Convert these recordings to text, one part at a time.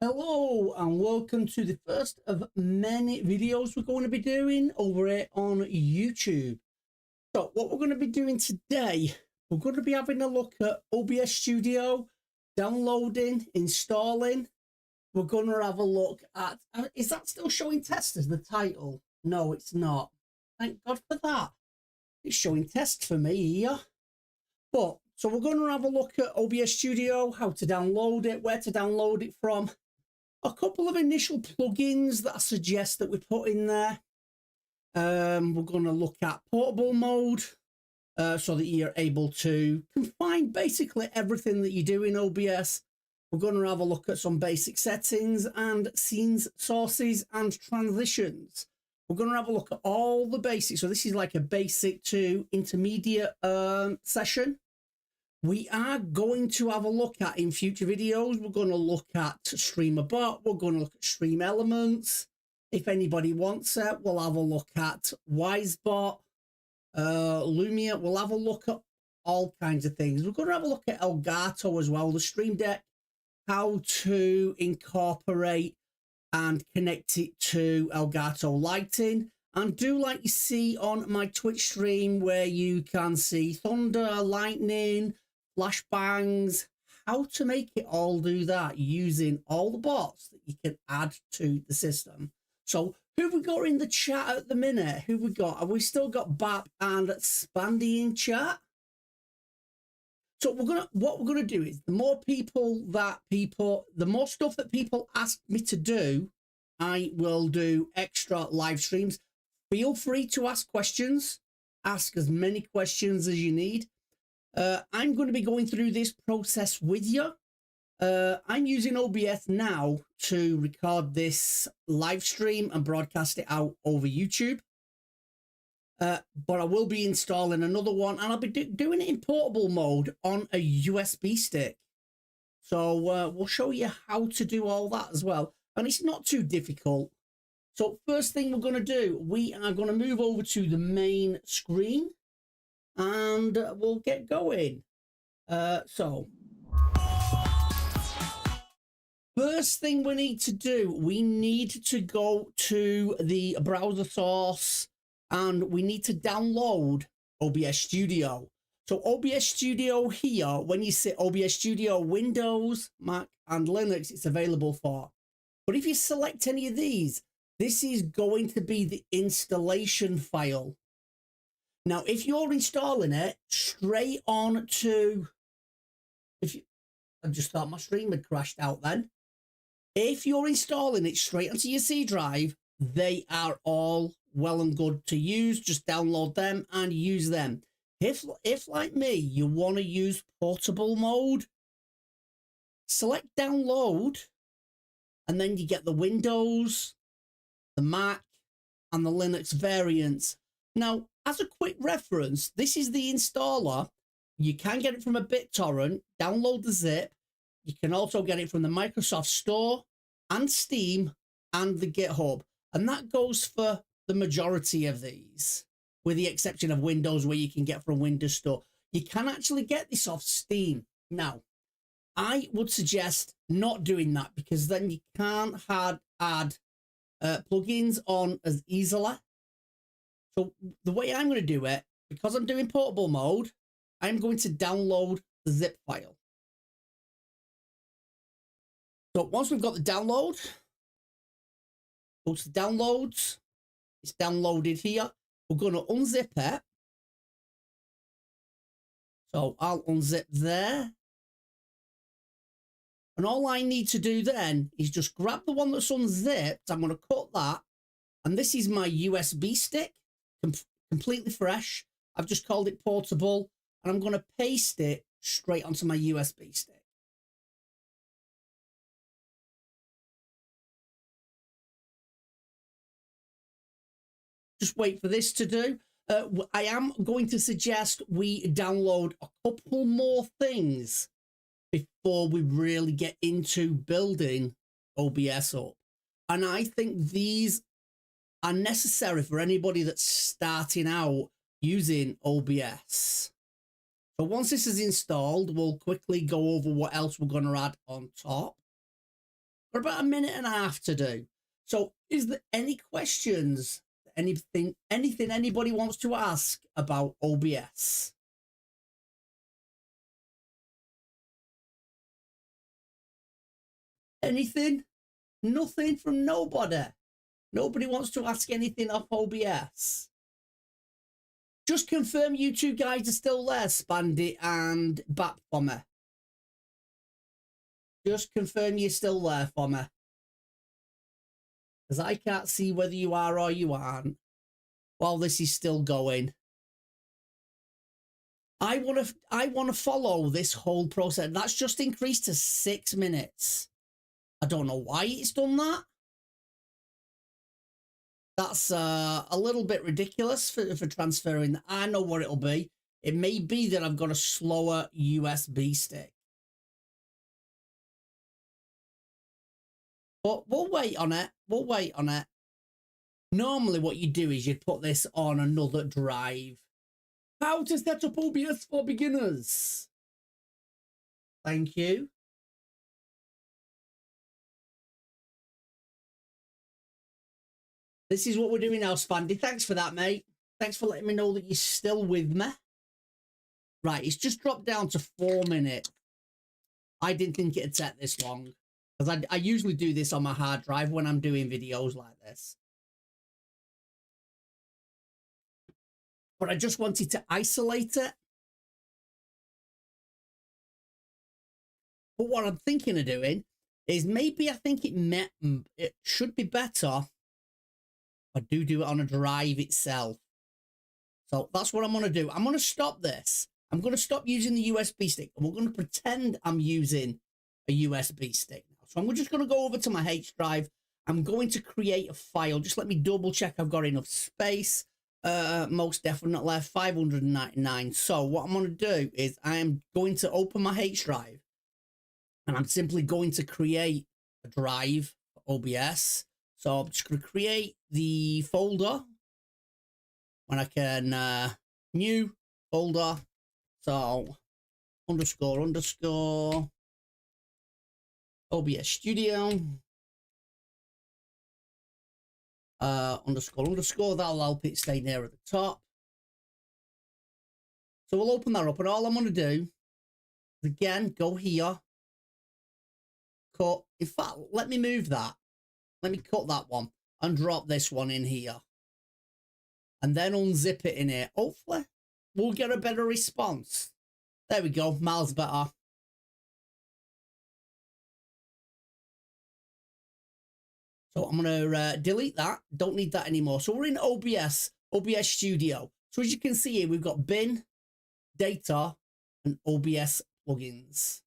Hello and welcome to the first of many videos we're going to be doing over here on YouTube. So what we're going to be doing today, we're going to be having a look at OBS Studio, downloading, installing. We're going to have a look at, is that still showing test as the title? No, it's not. Thank God for that. It's showing test for me here. So we're going to have a look at OBS Studio, how to download it, where to download it from. A couple of initial plugins that I suggest that we put in there. We're going to look at portable mode so that you're able to confine basically everything that you do in OBS. We're going to have a look at some basic settings and scenes, sources and transitions. We're going to have a look at all the basics. So this is like a basic to intermediate session. We are going to have a look at, in future videos, we're going to look at Streamer Bot, we're going to look at Stream Elements. If anybody wants it, we'll have a look at WiseBot, Lumia, we'll have a look at all kinds of things. We're going to have a look at Elgato as well, the Stream Deck, how to incorporate and connect it to Elgato lighting. And do like you see on my Twitch stream where you can see thunder, lightning, flashbangs, how to make it all do that using all the bots that you can add to the system. So who have we got in the chat at the minute? Who have we got? Have we still got Bap and Spandy in chat? So what we're gonna do is the more stuff that people ask me to do, I will do extra live streams. Feel free to ask questions. Ask as many questions as you need. I'm going to be going through this process with you. I'm using OBS now to record this live stream and broadcast it out over YouTube. But I will be installing another one and I'll be doing it in portable mode on a USB stick. So we'll show you how to do all that as well. And it's not too difficult. So first thing we're going to do, we are going to move over to the main screen and we'll get going. So first thing we need to do, we need to go to the browser source and we need to download OBS Studio. So OBS Studio here, when you say OBS Studio, Windows, Mac and Linux, it's available for. But if you select any of these, this is going to be the installation file. Now, if you're installing it straight on to, I just thought my stream had crashed out then. If you're installing it straight onto your C drive, they are all well and good to use. Just download them and use them. If like me, you want to use portable mode, select download, and then you get the Windows, the Mac and the Linux variants. Now, as a quick reference, this is the installer. You can get it from a BitTorrent, download the zip. You can also get it from the Microsoft Store and Steam and the GitHub. And that goes for the majority of these, with the exception of Windows, where you can get from Windows Store. You can actually get this off Steam. Now, I would suggest not doing that because then you can't add plugins on as easily. So the way I'm going to do it, because I'm doing portable mode, I'm going to download the zip file. So once we've got the download, go to downloads. It's downloaded here. We're going to unzip it. So I'll unzip there. And all I need to do then is just grab the one that's unzipped. I'm going to cut that. And this is my USB stick, completely fresh. I've just called it portable. And I'm going to paste it straight onto my USB stick. Just wait for this to do. I am going to suggest we download a couple more things before we really get into building OBS up. And I think these are necessary for anybody that's starting out using OBS. So once this is installed, we'll quickly go over what else we're going to add on top. Got about a minute and a half to do. So is there any questions, anything anybody wants to ask about OBS? Anything? Nothing from nobody. Nobody wants to ask anything off OBS. Just confirm you two guys are still there, Spandy and Bap, for me. Just confirm you're still there for me. Because I can't see whether you are or you aren't while this is still going. I want to follow this whole process. That's just increased to 6 minutes. I don't know why it's done that. That's a little bit ridiculous for transferring. I know what it'll be. It may be that I've got a slower USB stick. But we'll wait on it. We'll wait on it. Normally what you do is you'd put this on another drive. How to set up OBS for beginners. Thank you. This is what we're doing now, Spandy. Thanks for that, mate. Thanks for letting me know that you're still with me. Right, it's just dropped down to 4 minutes. I didn't think it'd take this long. Because I usually do this on my hard drive when I'm doing videos like this. But I just wanted to isolate it. But what I'm thinking of doing is maybe I think it should be better if I do it on a drive itself. So that's what I'm going to do. I'm going to stop this. I'm going to stop using the USB stick. And we're going to pretend I'm using a USB stick. So I'm just going to go over to my H drive. I'm going to create a file. Just let me double check I've got enough space. Most definitely 599. So what I'm going to do is I am going to open my H drive. And I'm simply going to create a drive for OBS. So I'm just going to create the folder. When I can, new folder. So __ OBS Studio. __ that'll help it stay near at the top. So we'll open that up, and all I'm going to do is again go here, cut. In fact, let me move that. Let me cut that one and drop this one in here, and then unzip it in here. Hopefully, we'll get a better response. There we go, miles better. So I'm going to delete that. Don't need that anymore. So we're in OBS Studio. So as you can see here, we've got bin, data, and OBS plugins.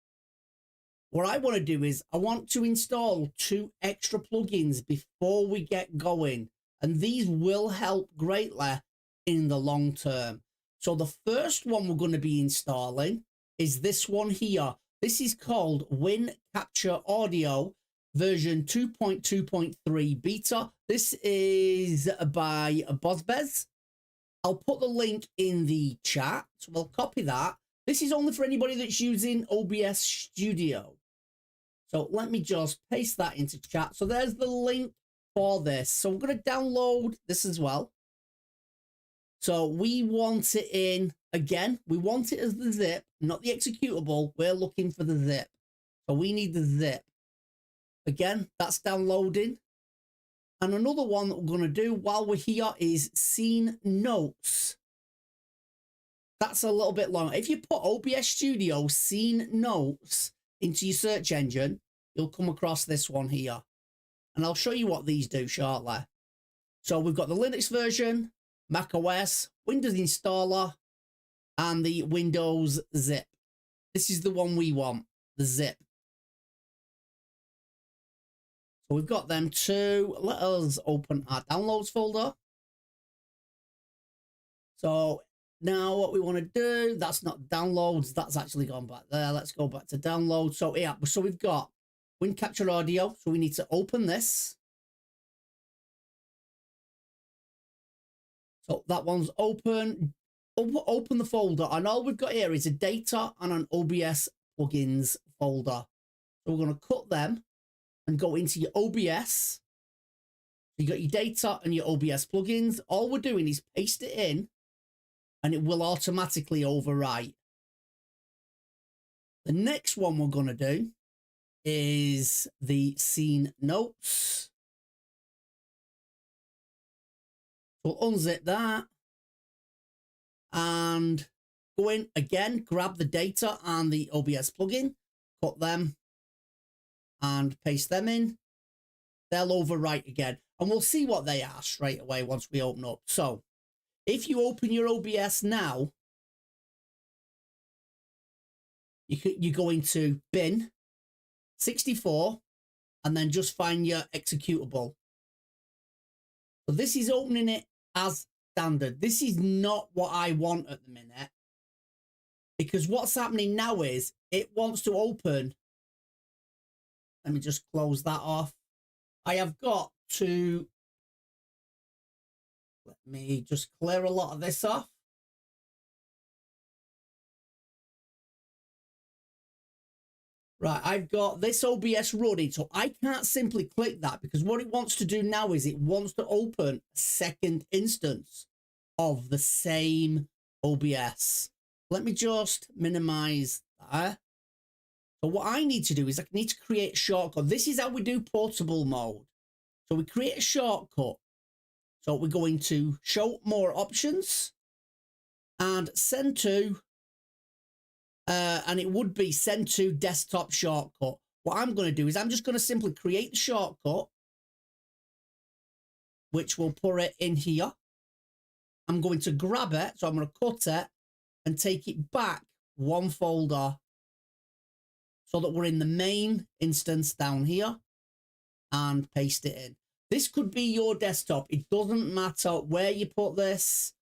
What I want to do is I want to install 2 extra plugins before we get going. And these will help greatly in the long term. So the first one we're going to be installing is this one here. This is called Win Capture Audio version 2.2.3 beta. This is by Bozbez. I'll put the link in the chat. So we'll copy that. This is only for anybody that's using OBS Studio. So let me just paste that into chat. So there's the link for this. So I'm going to download this as well. So we want it in, again, we want it as the zip, not the executable. We're looking for the zip. So we need the zip. Again, that's downloading. And another one that we're going to do while we're here is scene notes. That's a little bit long. If you put OBS Studio scene notes into your search engine, you'll come across this one here. And I'll show you what these do shortly. So we've got the Linux version, Mac OS, Windows installer, and the Windows zip. This is the one we want, the zip. So we've got them two. Let us open our downloads folder. So now what we want to do, that's not downloads, that's actually gone back there. Let's go back to download. So yeah, so we've got Win Capture Audio. So we need to open this. So that one's open. Open the folder, and all we've got here is a data and an OBS plugins folder. So we're going to cut them. and go into your OBS. You got your data and your OBS plugins. All we're doing is paste it in and it will automatically overwrite. The next one we're going to do is the scene notes. We'll unzip that and go in again, grab the data and the OBS plugin, cut them and paste them in. They'll overwrite again. And we'll see what they are straight away once we open up. So if you open your OBS now, you go into bin 64 and then just find your executable. So this is opening it as standard. This is not what I want at the minute, because what's happening now is it wants to open. Let me just close that off. I have got to, let me just clear a lot of this off. Right, I've got this OBS running, so I can't simply click that, because what it wants to do now is it wants to open a second instance of the same OBS. Let me just minimize that. So what I need to do is I need to create a shortcut. This is how we do portable mode. So we create a shortcut. So we're going to show more options and send to, and it would be send to desktop shortcut. What I'm going to do is I'm just going to simply create the shortcut, which will put it in here. I'm going to grab it. So I'm going to cut it and take it back one folder so that we're in the main instance down here, and paste it in. This could be your desktop. It doesn't matter where you put this.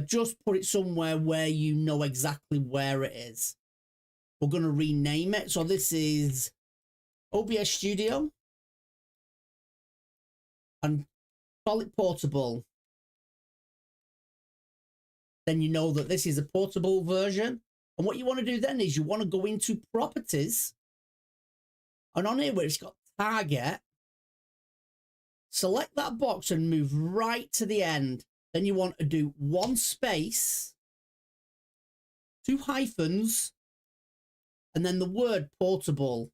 Just put it somewhere where you know exactly where it is. We're going to rename it. So this is OBS Studio and call it portable. Then you know that this is a portable version. And what you want to do then is you want to go into properties, and on here where it's got target, select that box and move right to the end. Then you want to do 1 space, 2 hyphens, and then the word portable.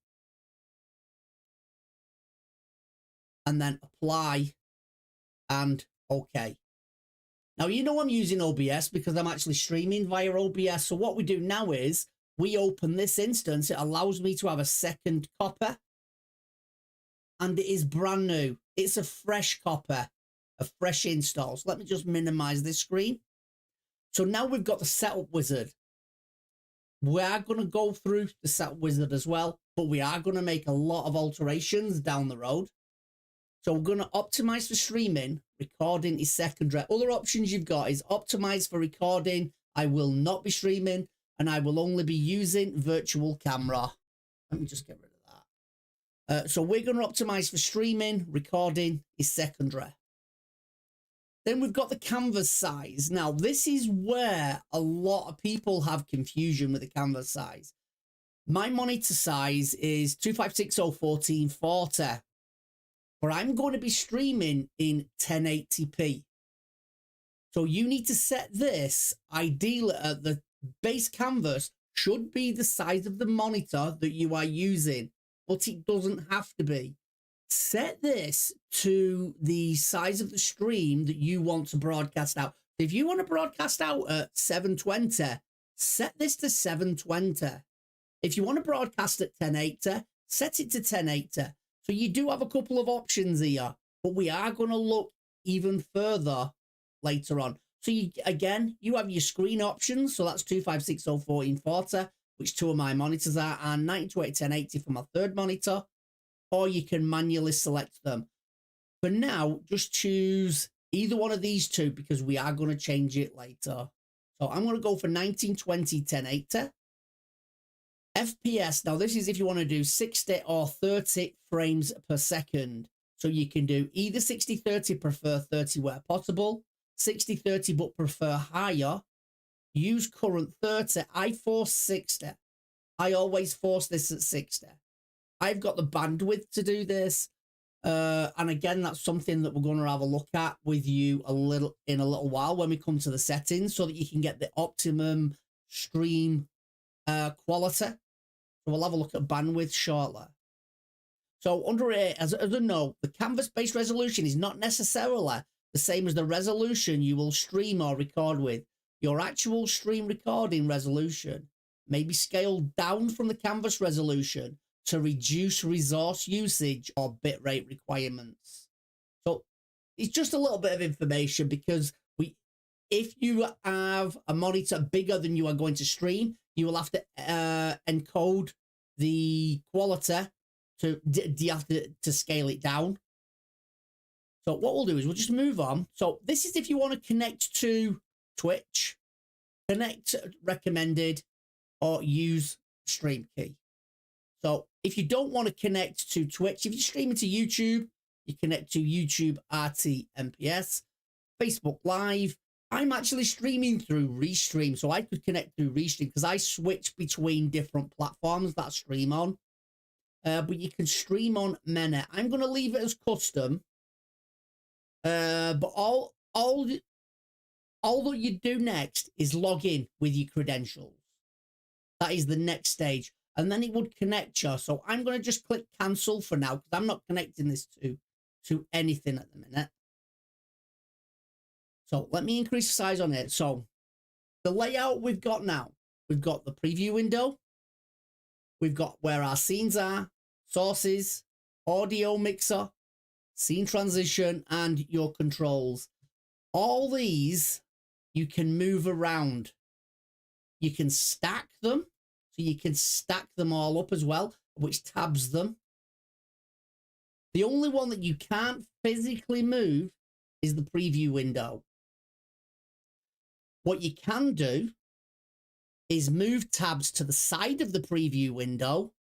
And then apply and OK. Now, you know I'm using OBS because I'm actually streaming via OBS. So what we do now is we open this instance. It allows me to have a second copy. And it is brand new. It's a fresh copy, a fresh install. So let me just minimize this screen. So now we've got the setup wizard. We are going to go through the setup wizard as well, but we are going to make a lot of alterations down the road. So we're going to optimize for streaming. Recording is secondary. Other options you've got is optimize for recording. I will not be streaming, and I will only be using virtual camera. Let me just get rid of that. So we're going to optimize for streaming. Recording is secondary. Then we've got the canvas size. Now, this is where a lot of people have confusion with the canvas size. My monitor size is 2560x1440. But I'm going to be streaming in 1080p. So you need to set this, ideally at the base canvas should be the size of the monitor that you are using, but it doesn't have to be. Set this to the size of the stream that you want to broadcast out. If you want to broadcast out at 720, set this to 720. If you want to broadcast at 1080, set it to 1080. So you do have a couple of options here, but we are going to look even further later on. So you have your screen options. So that's 2560x1440, which 2 of my monitors are, and 1920x1080 for my third monitor, or you can manually select them. For now, just choose either one of these 2 because we are going to change it later. So I'm going to go for 1920x1080. FPS, now this is if you want to do 60 or 30 frames per second. So you can do either 60-30, prefer 30 where possible, 60-30 but prefer higher. Use current 30. I force 60. I always force this at 60. I've got the bandwidth to do this. And again, that's something that we're going to have a look at with you in a little while when we come to the settings, so that you can get the optimum stream quality. So we'll have a look at bandwidth shortly. So under it, as a note, the canvas-based resolution is not necessarily the same as the resolution you will stream or record with. Your actual stream recording resolution may be scaled down from the canvas resolution to reduce resource usage or bitrate requirements. So it's just a little bit of information, because if you have a monitor bigger than you are going to stream, you will have to encode the quality to scale it down. So what we'll do is we'll just move on. So this is if you want to connect to Twitch, connect recommended, or use stream key. So if you don't want to connect to Twitch, if you're streaming to YouTube, you connect to YouTube RTMPS, Facebook Live. I'm actually streaming through Restream, so I could connect through Restream because I switch between different platforms that I stream on. But you can stream on many. I'm going to leave it as custom. But all that you do next is log in with your credentials. That is the next stage. And then it would connect you. So I'm going to just click cancel for now, because I'm not connecting this to anything at the minute. So let me increase the size on it. So the layout we've got now, we've got the preview window. We've got where our scenes are, sources, audio mixer, scene transition, and your controls. All these you can move around. You can stack them. So you can stack them all up as well, which tabs them. The only one that you can't physically move is the preview window. What you can do is move tabs to the side of the preview window,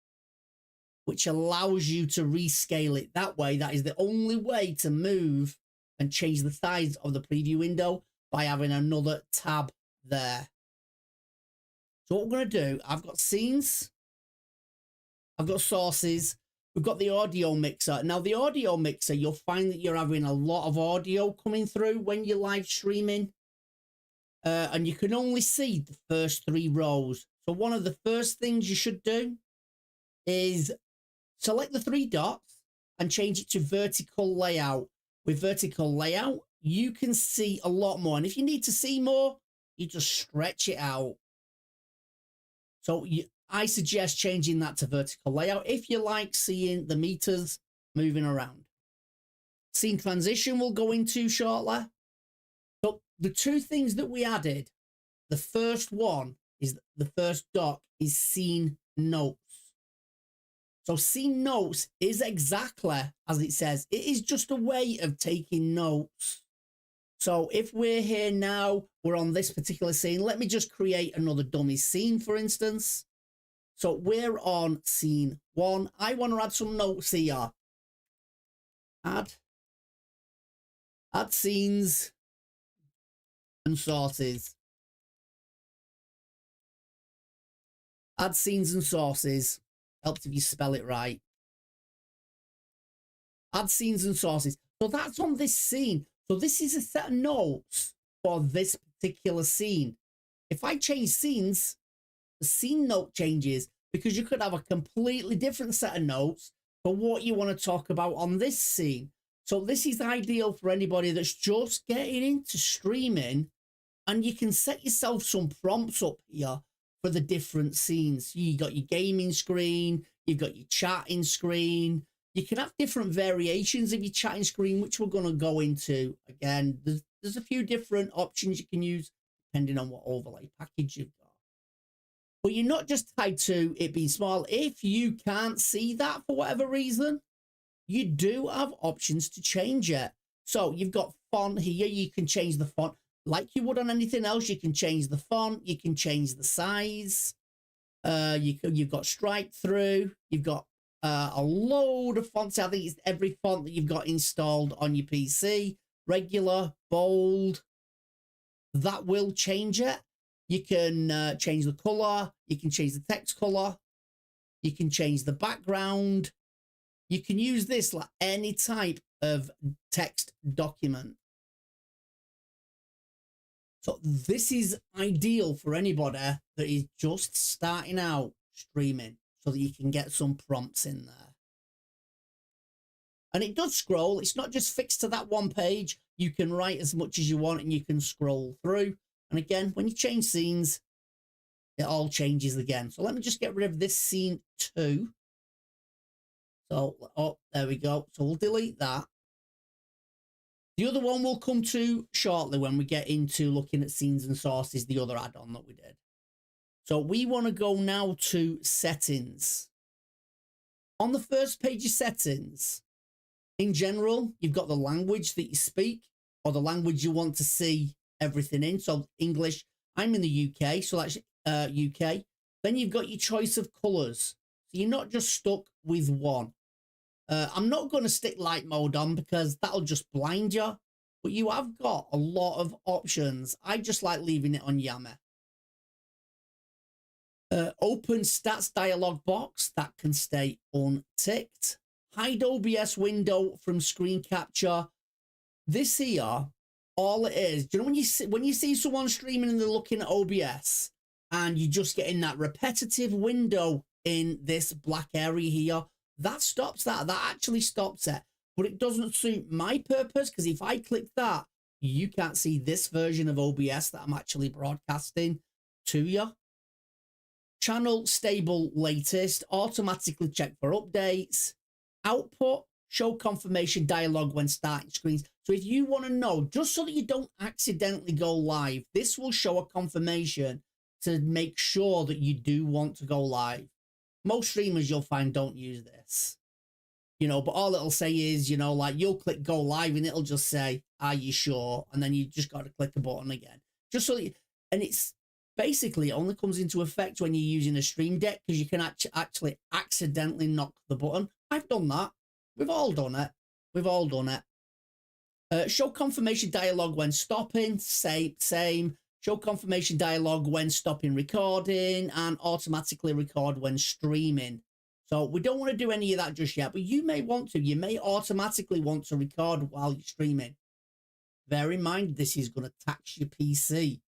which allows you to rescale it that way. That is the only way to move and change the size of the preview window, by having another tab there. So what we're going to do, I've got scenes, I've got sources, we've got the audio mixer. Now the audio mixer, you'll find that you're having a lot of audio coming through when you're live streaming. And you can only see the first 3 rows. So one of the first things you should do is select the 3 dots and change it to vertical layout. With vertical layout, you can see a lot more. And if you need to see more, you just stretch it out. So I suggest changing that to vertical layout if you like seeing the meters moving around. Scene transition we'll go into shortly. So the 2 things that we added, the first one is the first dot is scene notes. So scene notes is exactly as it says. It is just a way of taking notes. So if we're here now, we're on this particular scene. Let me just create another dummy scene, for instance. So we're on scene 1. I want to add some notes here. Add scenes and sources. Add scenes and sources. Helps if you spell it right. Add scenes and sources. So that's on this scene. So this is a set of notes for this particular scene. If I change scenes, the scene note changes, because you could have a completely different set of notes for what you want to talk about on this scene. So this is ideal for anybody that's just getting into streaming, and you can set yourself some prompts up here for the different scenes. You got your gaming screen, you've got your chatting screen. You can have different variations of your chatting screen, which we're going to go into. Again, there's a few different options you can use depending on what overlay package you've got. But you're not just tied to it being small. If you can't see that for whatever reason, you do have options to change it. So you've got font here. You can change the font like you would on anything else. You can change the font. You can change the size. You've got strike through. You've got a load of fonts. I think it's every font that you've got installed on your PC. Regular, bold. That will change it. You can change the color. You can change the text color. You can change the background. You can use this like any type of text document. So this is ideal for anybody that is just starting out streaming, so that you can get some prompts in there. And it does scroll. It's not just fixed to that one page. You can write as much as you want and you can scroll through. And again, when you change scenes, it all changes again. So let me just get rid of this scene 2. So, oh, there we go. So we'll delete that. The other one we'll come to shortly when we get into looking at scenes and sources, the other add-on that we did. So we want to go now to settings. On the first page of settings, in general, you've got the language that you speak or the language you want to see everything in. So English, I'm in the UK, so that's UK. Then you've got your choice of colors. So you're not just stuck with one. I'm not going to stick light mode on because that'll just blind you. But you have got a lot of options. I just like leaving it on Yammer. Open stats dialog box, that can stay unticked. Hide OBS window from screen capture. This here, all it is, do you know when you see someone streaming and they're looking at OBS and you're just getting that repetitive window in this black area here, that stops that. That actually stops it. But it doesn't suit my purpose, because if I click that, you can't see this version of OBS that I'm actually broadcasting to you. Channel stable latest, automatically check for updates. Output, show confirmation dialog when starting screens. So if you want to know, just so that you don't accidentally go live, this will show a confirmation to make sure that you do want to go live. Most streamers you'll find don't use this, you know, but all it'll say is, you know, like you'll click go live and it'll just say, are you sure? And then you just got to click a button again. Just so that you, and it's basically, it only comes into effect when you're using a stream deck, because you can actually accidentally knock the button. I've done that. We've all done it. We've all done it. Show confirmation dialog when stopping. Same. Show confirmation dialog when stopping recording, and automatically record when streaming. So we don't want to do any of that just yet, but you may want to. You may automatically want to record while you're streaming. Bear in mind, this is going to tax your PC,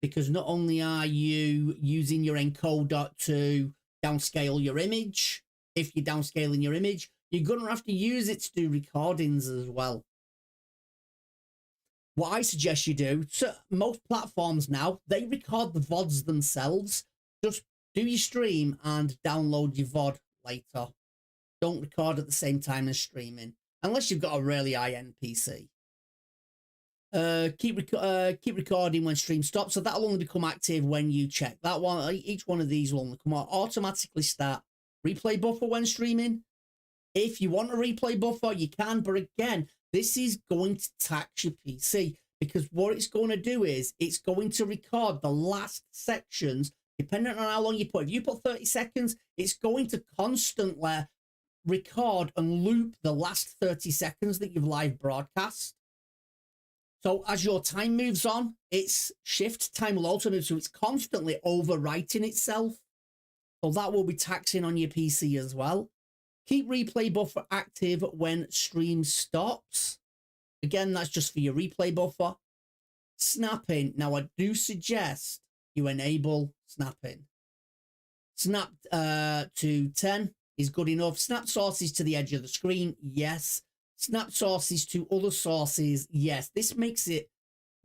because not only are you using your encoder to downscale your image, if you're downscaling your image, you're going to have to use it to do recordings as well. What I suggest you do, so most platforms now, they record the VODs themselves. Just do your stream and download your VOD later. Don't record at the same time as streaming, unless you've got a really high-end PC. Keep recording when stream stops. So that'll only become active when you check that one. Each one of these will only come out. Automatically start replay buffer when streaming. If you want a replay buffer, you can. But again, this is going to tax your PC, because what it's going to do is it's going to record the last sections, depending on how long you put. If you put 30 seconds, it's going to constantly record and loop the last 30 seconds that you've live broadcast. So as your time moves on, its shift time will also move, so it's constantly overwriting itself. So that will be taxing on your PC as well. Keep replay buffer active when stream stops. Again, that's just for your replay buffer. Snapping. Now, I do suggest you enable snapping. Snap to 10 is good enough. Snap sources to the edge of the screen. Yes. Snap sources to other sources. Yes. This makes it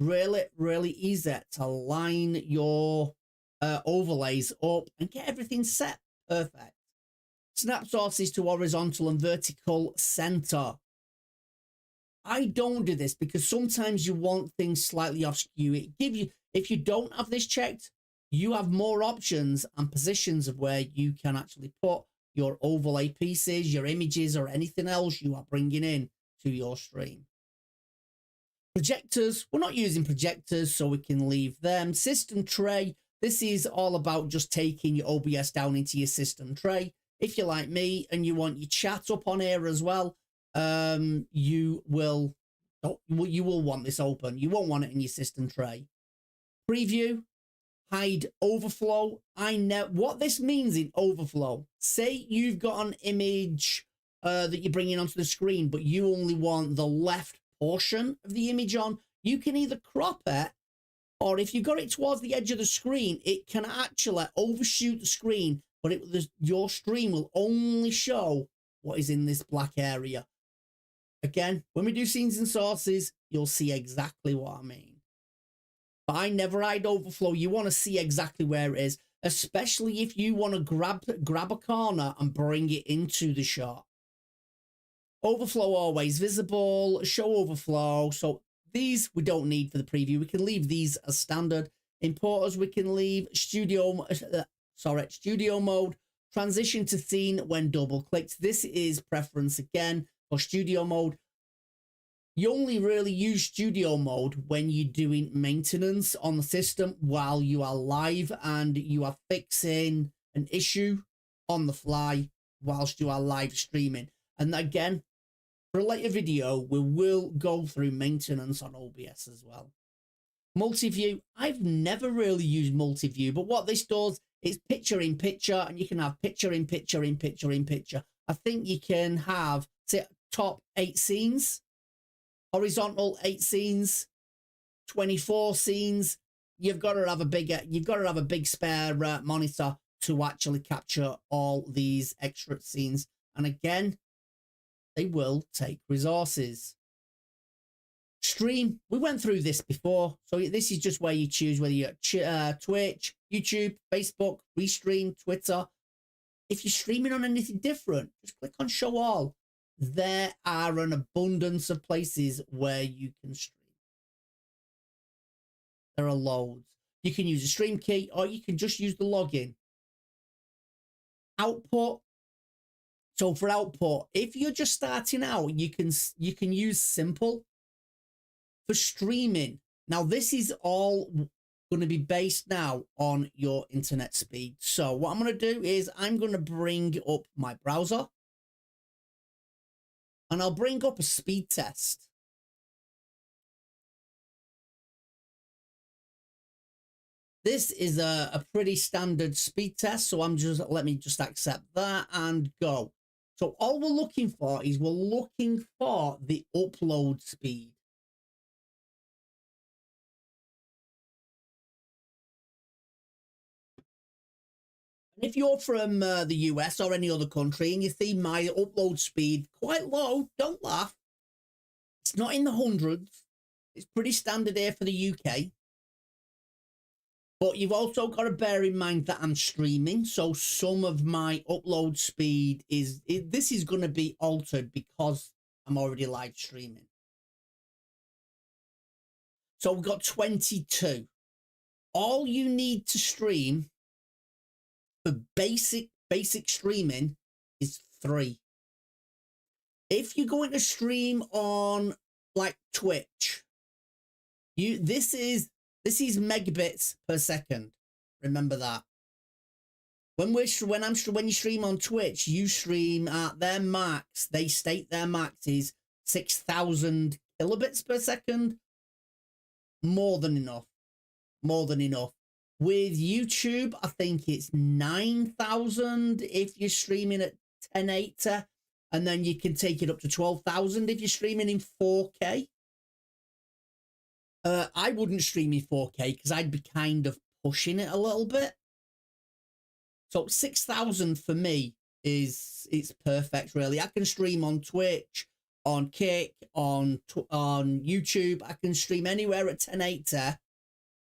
really, really easy to line your overlays up and get everything set perfect. Snap sources to horizontal and vertical center. I don't do this because sometimes you want things slightly off skew. It gives you, if you don't have this checked, you have more options and positions of where you can actually put your overlay pieces, your images, or anything else you are bringing in to your stream. Projectors, we're not using projectors, so we can leave them. System tray, this is all about just taking your OBS down into your system tray. If you're like me and you want your chat up on here as well, you will want this open. You won't want it in your system tray. Preview, hide overflow. What this means in overflow, say you've got an image that you're bringing onto the screen, but you only want the left portion of the image on, you can either crop it, or if you've got it towards the edge of the screen, it can actually overshoot the screen, but your stream will only show what is in this black area. Again, when we do scenes and sources, you'll see exactly what I mean. But I never hide overflow. You want to see exactly where it is, especially if you want to grab a corner and bring it into the shot. Overflow always visible, show overflow. So these we don't need for the preview. We can leave these as standard. Importers we can leave studio mode. Transition to scene when double clicked. This is preference again for studio mode. You only really use studio mode when you're doing maintenance on the system while you are live and you are fixing an issue on the fly whilst you are live streaming. And again, for a later video, we will go through maintenance on OBS as well. Multi-view, I've never really used multi-view, but what this does is picture in picture, and you can have picture in picture in picture in picture. I think you can have, say, top 8 scenes, horizontal 8 scenes, 24 scenes. You've got to have a big spare monitor to actually capture all these extra scenes. And again, they will take resources. Stream, we went through this before, so this is just where you choose whether you're Twitch, YouTube, Facebook, Restream, Twitter. If you're streaming on anything different, just click on show all. There are an abundance of places where you can stream. There are loads. You can use a stream key, or you can just use the login. Output. So for output, if you're just starting out, you can use simple. For streaming, now this is all going to be based now on your internet speed. So what I'm going to do is I'm going to bring up my browser and I'll bring up a speed test. This is a pretty standard speed test, so let me just accept that and go. So all we're looking for is the upload speed. If you're from the US or any other country and you see my upload speed quite low, don't laugh. It's not in the hundreds. It's pretty standard here for the UK. But you've also got to bear in mind that I'm streaming. So some of my upload speed this is going to be altered because I'm already live streaming. So we've got 22. All you need to stream for basic streaming is 3. If you're going to stream on like Twitch, this is megabits per second. Remember that. When you stream on Twitch, you stream at their max. They state their max is 6,000 kilobits per second. More than enough. More than enough. With YouTube, I think it's 9,000 if you're streaming at 1080, and then you can take it up to 12,000 if you're streaming in 4K. I wouldn't stream in 4K because I'd be kind of pushing it a little bit. So 6,000 for me it's perfect, really. I can stream on Twitch, on Kick, on YouTube. I can stream anywhere at 1080.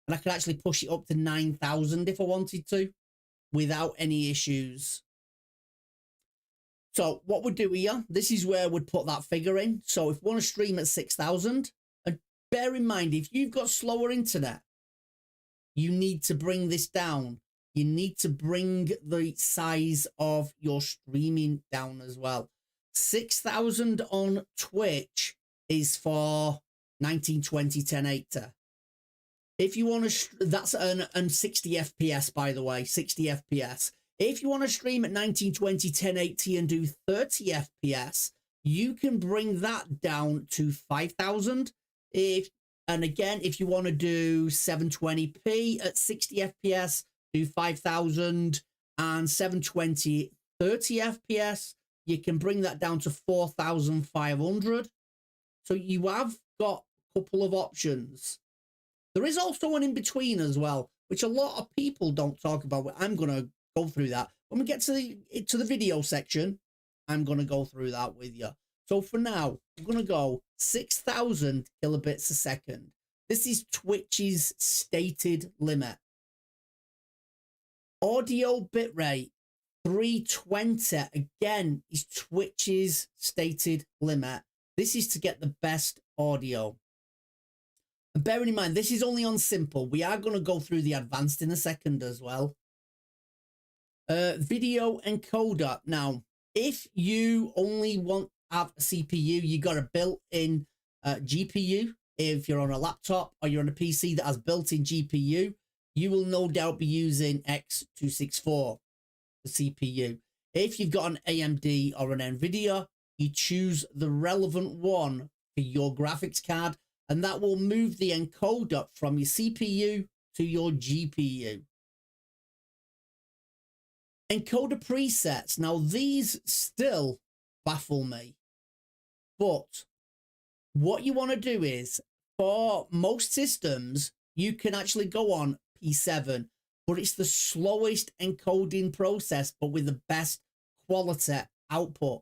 And I could actually push it up to 9,000 if I wanted to, without any issues. So what we'd do here, this is where we'd put that figure in. So if we want to stream at 6,000, and bear in mind, if you've got slower internet, you need to bring this down. You need to bring the size of your streaming down as well. 6,000 on Twitch is for 1920, 1080. If you want to, that's an 60 FPS, by the way, 60 FPS. If you want to stream at 1920, 1080 and do 30 FPS, you can bring that down to 5,000. If And again, if you want to do 720p at 60 FPS, do 5,000, and 720 30 FPS, you can bring that down to 4,500. So you have got a couple of options. There is also an in-between as well, which a lot of people don't talk about. I'm going to go through that. When we get to the video section, I'm going to go through that with you. So for now, I'm going to go 6,000 kilobits a second. This is Twitch's stated limit. Audio bitrate 320, again, is Twitch's stated limit. This is to get the best audio. And bearing in mind, this is only on simple. We are going to go through the advanced in a second as well. Video encoder. Now, if you only want to have a CPU, you got a built-in GPU. If you're on a laptop or you're on a PC that has built-in GPU, you will no doubt be using X264, the CPU. If you've got an AMD or an NVIDIA, you choose the relevant one for your graphics card, and that will move the encoder from your CPU to your GPU. Encoder presets. Now, these still baffle me, but what you want to do is, for most systems, you can actually go on P7, but it's the slowest encoding process, but with the best quality output.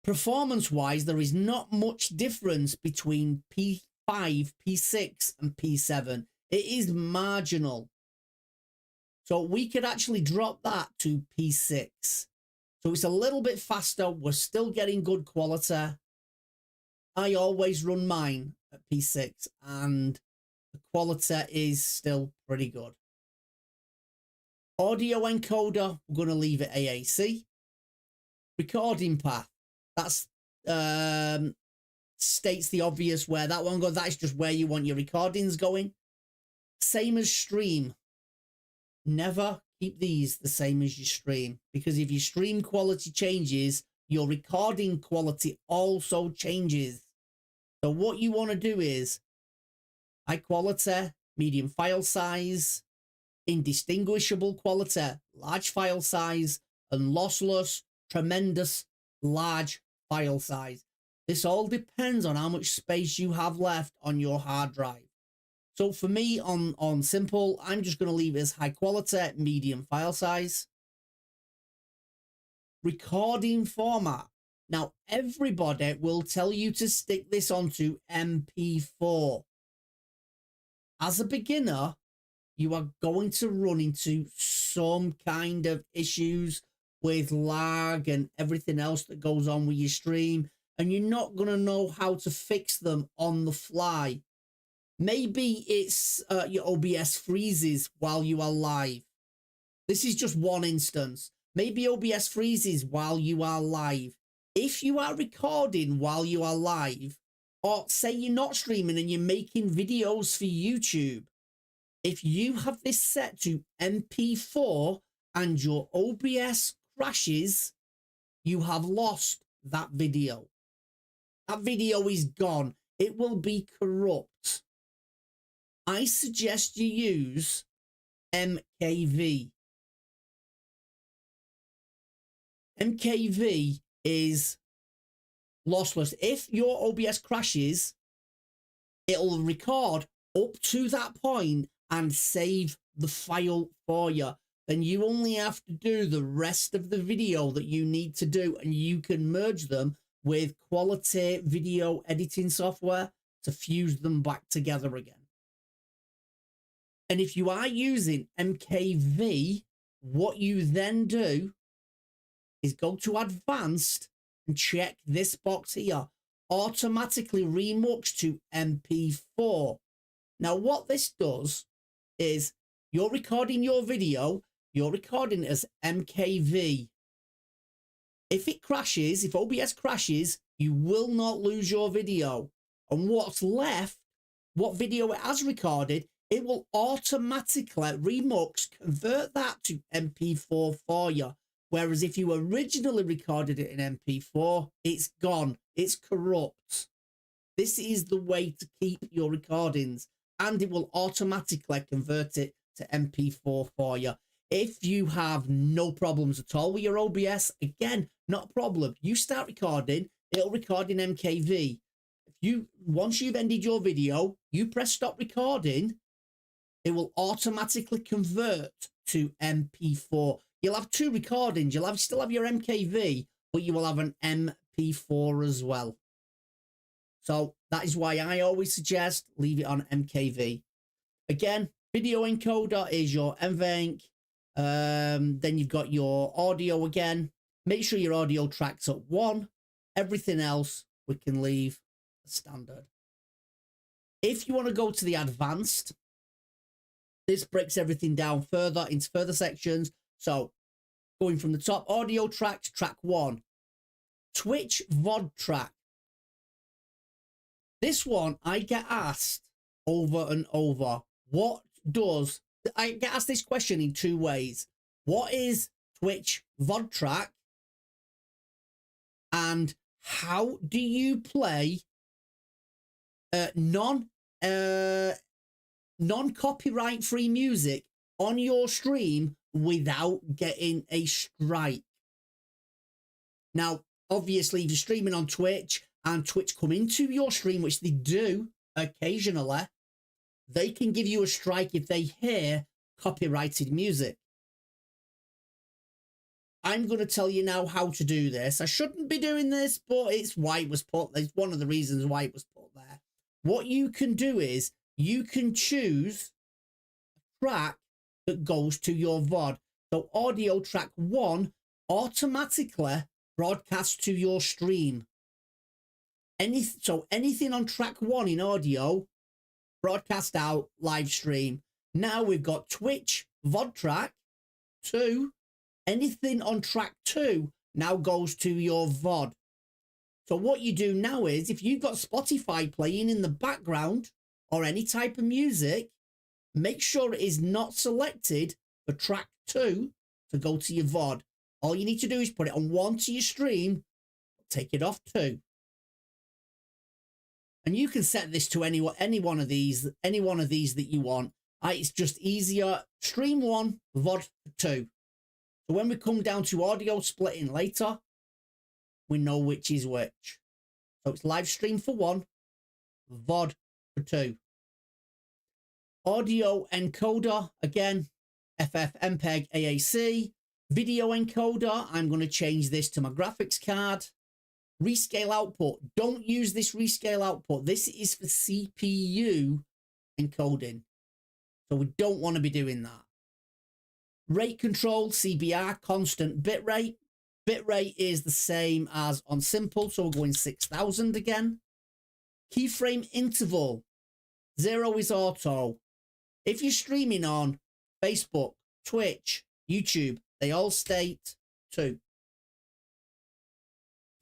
Performance-wise, there is not much difference between P5, P6, and P7. It is marginal. So we could actually drop that to P6. So it's a little bit faster. We're still getting good quality. I always run mine at P6, and the quality is still pretty good. Audio encoder, we're going to leave it AAC. Recording path. That's states the obvious where that one goes. That is just where you want your recordings going. Same as stream. Never keep these the same as your stream, because if your stream quality changes, your recording quality also changes. So what you want to do is high quality, medium file size, indistinguishable quality, large file size, and lossless, tremendous, large file size. This all depends on how much space you have left on your hard drive. So for me on simple, I'm just going to leave it as high quality, medium file size. Recording format. Now, everybody will tell you to stick this onto MP4. As a beginner, you are going to run into some kind of issues with lag and everything else that goes on with your stream, and you're not going to know how to fix them on the fly. Maybe it's your OBS freezes while you are live. This is just one instance. Maybe OBS freezes while you are live. If you are recording while you are live, or say you're not streaming and you're making videos for YouTube, if you have this set to MP4 and your OBS crashes, you have lost that video. That video is gone. It will be corrupt. I suggest you use MKV. MKV is lossless. If your OBS crashes, it'll record up to that point and save the file for you. Then you only have to do the rest of the video that you need to do, and you can merge them with quality video editing software to fuse them back together again. And if you are using MKV, what you then do is go to advanced and check this box here. Automatically remux to MP4. Now, what this does is you're recording your video, you're recording it as MKV. If it crashes, if OBS crashes, you will not lose your video. And what's left, what video it has recorded, it will automatically remux, convert that to MP4 for you. Whereas if you originally recorded it in MP4, it's gone. It's corrupt. This is the way to keep your recordings, and it will automatically convert it to MP4 for you. If you have no problems at all with your OBS, again, not a problem. You start recording, it'll record in MKV. Once you've ended your video, you press stop recording, it will automatically convert to MP4. You'll have two recordings. You'll still have your MKV, but you will have an MP4 as well. So that is why I always suggest leave it on MKV. Again, video encoder is your NVENC. Then you've got your audio again. Make sure your audio track's at 1. Everything else we can leave standard. If you want to go to the advanced, this breaks everything down further into further sections. So going from the top, audio tracks, track 1, Twitch VOD track. This one I get asked over and over. I get asked this question in 2 ways. What is Twitch VOD track? And how do you play non-copyright free music on your stream without getting a strike? Now, obviously, if you're streaming on Twitch and Twitch come into your stream, which they do occasionally, they can give you a strike if they hear copyrighted music. I'm going to tell you now how to do this. I shouldn't be doing this, but it's why it was put. It's one of the reasons why it was put there. What you can do is you can choose a track that goes to your VOD. So audio track 1 automatically broadcasts to your stream. So anything on track 1 in audio, broadcast out, live stream. Now we've got Twitch VOD track 2. Anything on track 2 now goes to your VOD. So what you do now is, if you've got Spotify playing in the background or any type of music, make sure it is not selected for track 2 to go to your VOD. All you need to do is put it on 1 to your stream, take it off 2. And you can set this to any one of these that you want. It's just easier. Stream 1, VOD 2. So when we come down to audio splitting later, we know which is which. So it's live stream for 1, VOD for 2. Audio encoder, again, FF, MPEG, AAC. Video encoder, I'm going to change this to my graphics card. Rescale output, don't use this rescale output. This is for CPU encoding. So we don't want to be doing that. Rate control, CBR, constant bitrate. Bitrate is the same as on simple, so we're going 6000 again. Keyframe interval, 0 is auto. If you're streaming on Facebook, Twitch, YouTube, they all state 2.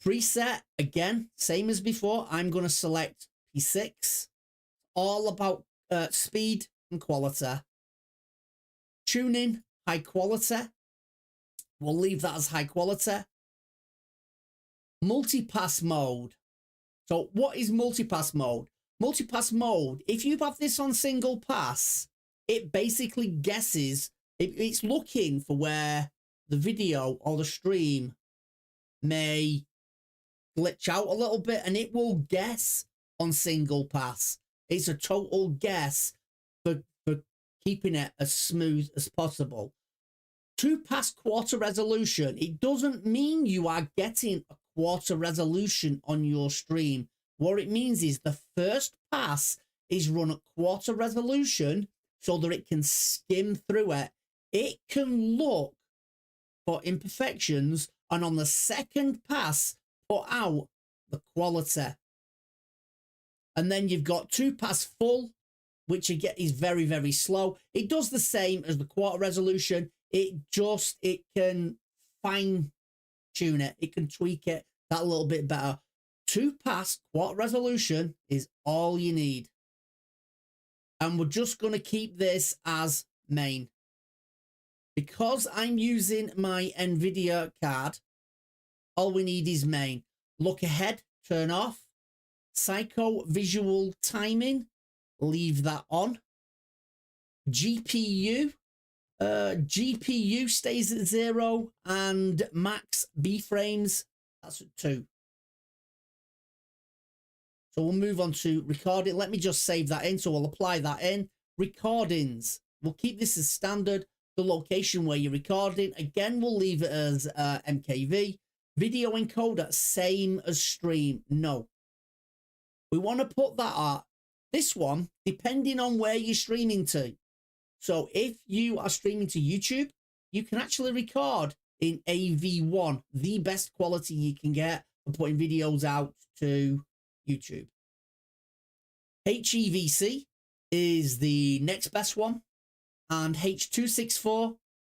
Preset, again, same as before. I'm going to select P6. All about speed and quality. Tuning, high quality. We'll leave that as high quality. Multipass mode. So what is multipass mode? Multipass mode, if you have this on single pass, it basically guesses, it's looking for where the video or the stream may glitch out a little bit, and it will guess on single pass. It's a total guess for keeping it as smooth as possible. 2-pass quarter resolution, it doesn't mean you are getting a quarter resolution on your stream. What it means is the first pass is run at quarter resolution so that it can skim through it. It can look for imperfections, and on the second pass, put out the quality. And then you've got 2-pass full, which again is very, very slow. It does the same as the quarter resolution. It can fine tune it. It can tweak it that little bit better. 2-pass quarter resolution is all you need. And we're just going to keep this as main. Because I'm using my NVIDIA card, all we need is main. Look ahead, turn off. Psycho visual timing, leave that on. GPU stays at 0, and max B frames, that's at 2. So we'll move on to recording. Let me just save that in. So we'll apply that in. Recordings, we'll keep this as standard. The location where you're recording, again, we'll leave it as MKV. Video encoder, same as stream. No. We want to put that at this one, depending on where you're streaming to. So if you are streaming to YouTube, you can actually record in AV1, the best quality you can get for putting videos out to YouTube. HEVC is the next best one, and H.264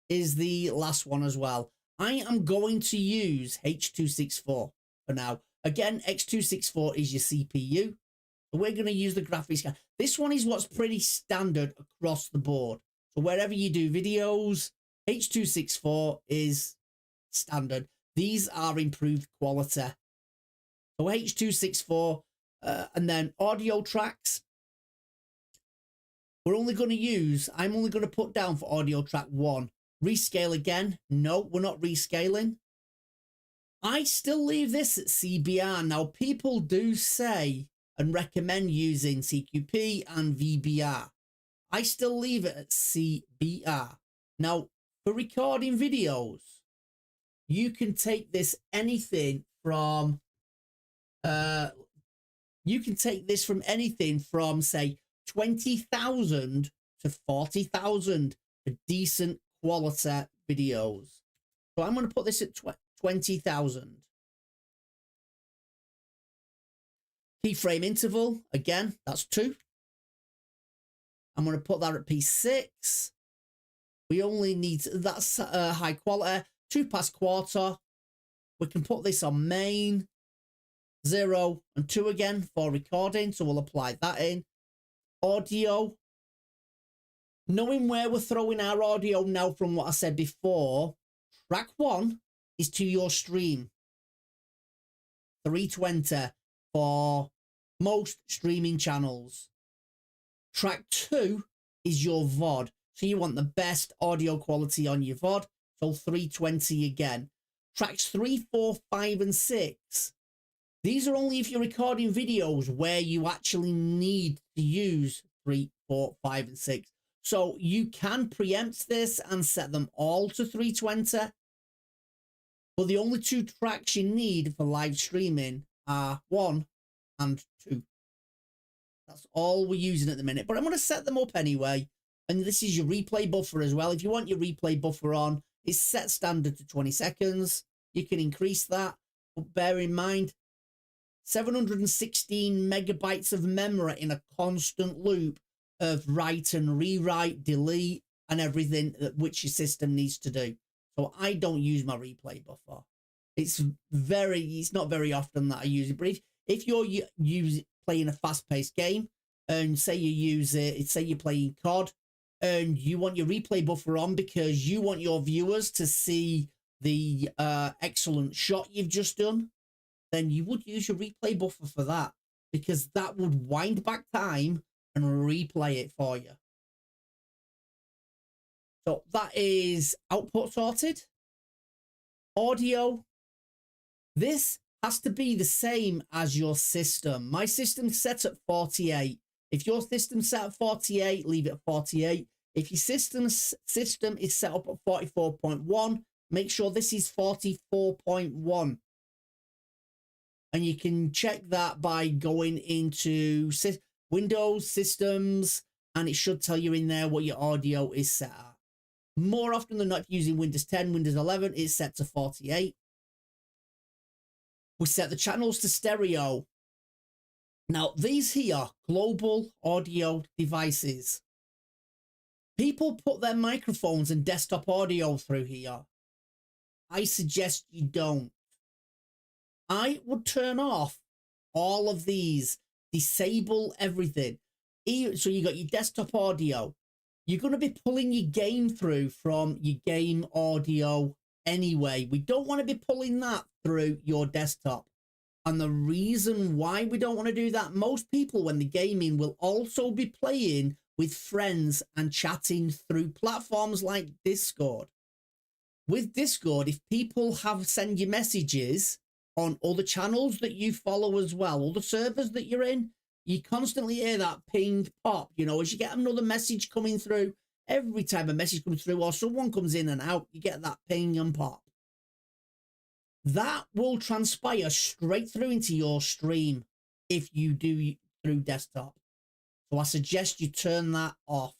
is the last one as well. I am going to use H.264 for now. Again, X264 is your CPU. We're going to use the graphics card. This one is what's pretty standard across the board. So wherever you do videos, H.264 is standard. These are improved quality. So H.264, and then audio tracks. I'm only going to put down for audio track 1. Rescale again. No, we're not rescaling. I still leave this at CBR. Now, people do say and recommend using CQP and VBR. I still leave it at CBR. Anything for recording videos, you can take this anything from say 20,000 to 40,000 for decent quality videos. So I'm going to put this at 20,000. Keyframe interval, again, that's 2. I'm going to put that at P6. We only need, that's high quality. 2 past quarter. We can put this on main. 0 and 2 again for recording. So we'll apply that in. Audio. Knowing where we're throwing our audio now from what I said before, track 1 is to your stream. 320 for most streaming channels. Track 2 is your VOD. So you want the best audio quality on your VOD. So 320 again. Tracks 3, 4, 5, and 6. These are only if you're recording videos where you actually need to use 3, 4, 5, and 6. So you can preempt this and set them all to 320. But the only 2 tracks you need for live streaming are 1 and 2. That's all we're using at the minute. But I'm going to set them up anyway. And this is your replay buffer as well. If you want your replay buffer on, it's set standard to 20 seconds. You can increase that. But bear in mind, 716 megabytes of memory in a constant loop of write and rewrite, delete, and everything that which your system needs to do. So I don't use my replay buffer. It's not very often that I use it. But if you're playing a fast-paced game, and say you use it, say you're playing COD, and you want your replay buffer on because you want your viewers to see the excellent shot you've just done, then you would use your replay buffer for that, because that would wind back time and replay it for you. So that is output sorted. Audio. This has to be the same as your system. My system's set at 48. If your system's set at 48, leave it at 48. If your system is set up at 44.1, make sure this is 44.1. And you can check that by going into Windows Systems, and it should tell you in there what your audio is set at. More often than not, if you're using Windows 10, Windows 11, it's set to 48. We set the channels to stereo. Now, these here, global audio devices. People put their microphones and desktop audio through here. I suggest you don't. I would turn off all of these, disable everything. So you got your desktop audio. You're going to be pulling your game through from your game audio anyway. We don't want to be pulling that through your desktop. And the reason why we don't want to do that, most people when they're gaming will also be playing with friends and chatting through platforms like Discord. With Discord, if people send you messages on other channels that you follow as well, other servers that you're in, you constantly hear that ping pop, you know, as you get another message coming through. Every time a message comes through or someone comes in and out, you get that ping and pop. That will transpire straight through into your stream if you do through desktop. So I suggest you turn that off.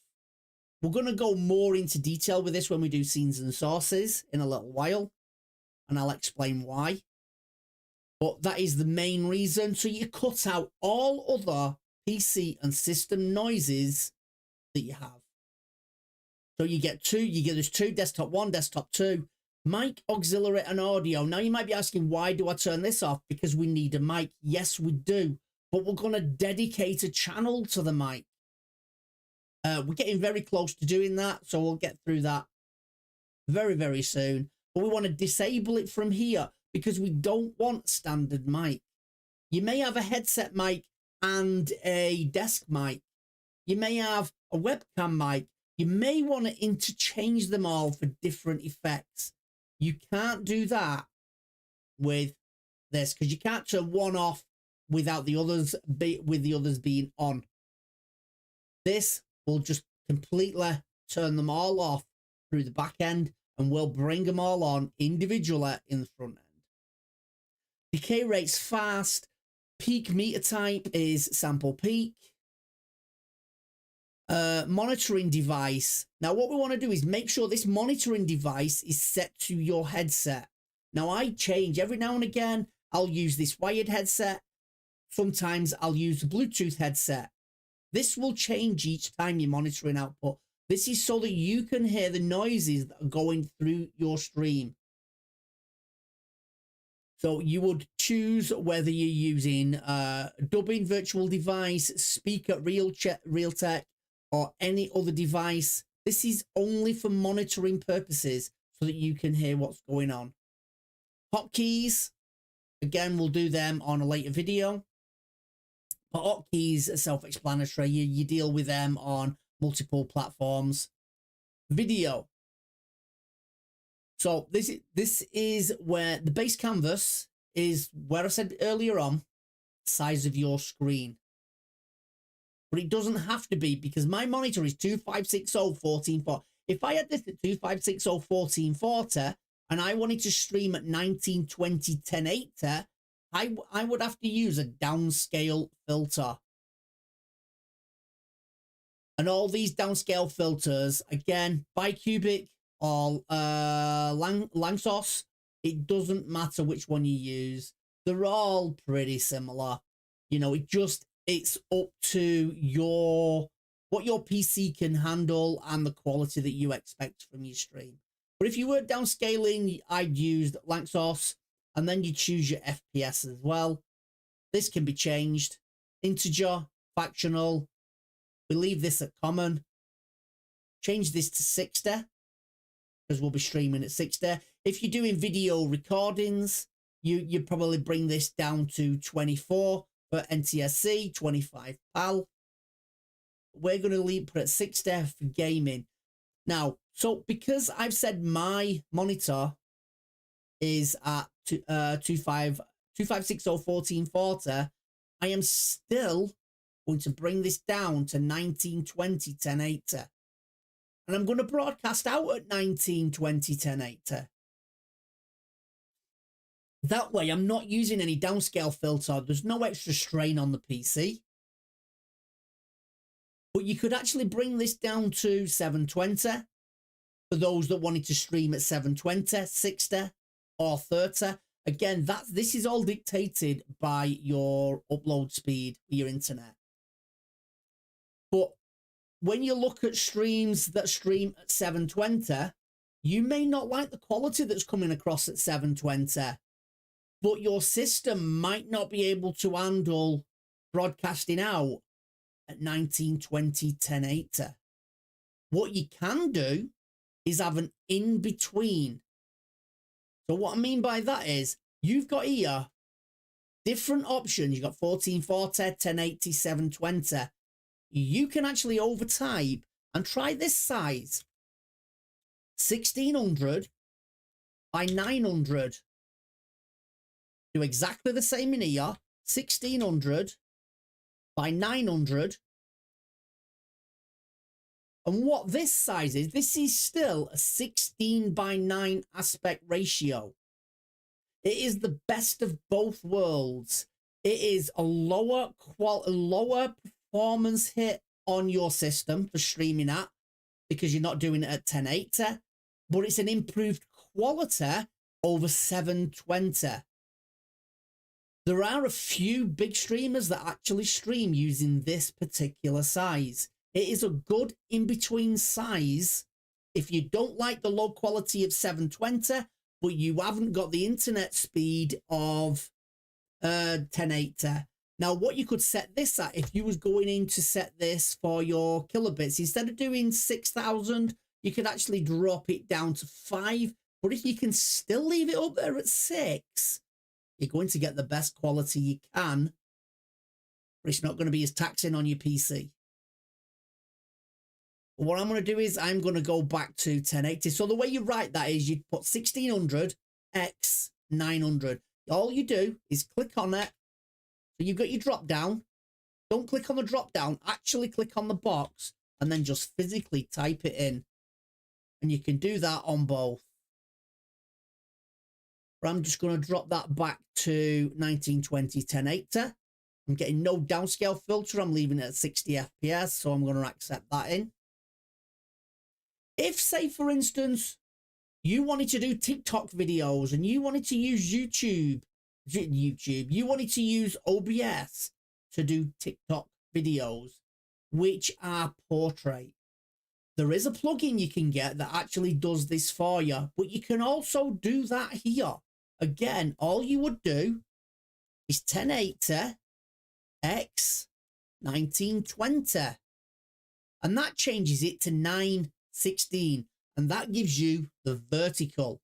We're going to go more into detail with this when we do scenes and sources in a little while, and I'll explain why. But that is the main reason. So you cut out all other PC and system noises that you have. So you get there's two, desktop 1, desktop 2, mic, auxiliary and audio. Now you might be asking, why do I turn this off? Because we need a mic. Yes, we do. But we're going to dedicate a channel to the mic. We're getting very close to doing that, so we'll get through that very, very soon. But we want to disable it from here because we don't want standard mic. You may have a headset mic and a desk mic. You may have a webcam mic. You may want to interchange them all for different effects. You can't do that with this because you can't turn one off without the others being on. This will just completely turn them all off through the back end and we'll bring them all on individually in the front end. Decay rate's fast. Peak meter type is sample peak. Monitoring device. Now what we want to do is make sure this monitoring device is set to your headset. Now I change every now and again. I'll use this wired headset. Sometimes I'll use the Bluetooth headset. This will change each time you're monitoring output. This is so that you can hear the noises that are going through your stream. So you would choose whether you're using dubbing virtual device, speaker, Realtek, or any other device. This is only for monitoring purposes so that you can hear what's going on. Hotkeys, again, we'll do them on a later video. But hotkeys are self-explanatory. You deal with them on multiple platforms. Video. So this is where the base canvas is where I said earlier on, size of your screen. But it doesn't have to be because my monitor is 2560-1440. If I had this at 2560-1440 and I wanted to stream at 1920-1080, I would have to use a downscale filter. And all these downscale filters, again, bicubic or Langsos, it doesn't matter which one you use. They're all pretty similar. You know, it's up to what your PC can handle and the quality that you expect from your stream. But if you were downscaling, I'd use Langsos. And then you choose your FPS as well. This can be changed. Integer, fractional. We leave this at common. Change this to 60 because we'll be streaming at 60. If you're doing video recordings, you probably bring this down to 24 for NTSC, 25 PAL. We're going to put it at 60 for gaming. Now, so because I've said my monitor is at 2560-1440, I am still going to bring this down to 1920-1080. And I'm going to broadcast out at 1920-1080. That way, I'm not using any downscale filter. There's no extra strain on the PC. But you could actually bring this down to 720 for those that wanted to stream at 720, 60, or 30. Again, this is all dictated by your upload speed for your internet. But when you look at streams that stream at 720, you may not like the quality that's coming across at 720, but your system might not be able to handle broadcasting out at 1920-1080. What you can do is have an in-between. So what I mean by that is you've got here different options. You've got 1440, 1080, 720. You can actually overtype and try this size. 1600 by 900. Do exactly the same in here. 1600 by 900. And what this size is, this is still a 16 by 9 aspect ratio. It is the best of both worlds. It is a lower performance hit on your system for streaming at, because you're not doing it at 1080, but it's an improved quality over 720. There are a few big streamers that actually stream using this particular size. It is a good in-between size if you don't like the low quality of 720, but you haven't got the internet speed of 1080. Now, what you could set this at, if you was going in to set this for your kilobits, instead of doing 6,000, you could actually drop it down to 5. But if you can still leave it up there at 6, you're going to get the best quality you can, but it's not going to be as taxing on your PC. But what I'm going to do is I'm going to go back to 1080. So the way you write that is you put 1600 x 900. All you do is click on it. So you've got your drop down. Don't click on the drop down. Actually click on the box and then just physically type it in. And you can do that on both. But I'm just going to drop that back to 1920 1080. I'm getting no downscale filter. I'm leaving it at 60 FPS. So I'm going to accept that in. If, say, for instance, you wanted to do TikTok videos and you wanted to use YouTube, you wanted to use OBS to do TikTok videos, which are portrait. There is a plugin you can get that actually does this for you, but you can also do that here. Again, all you would do is 1080 x 1920, and that changes it to 916, and that gives you the vertical.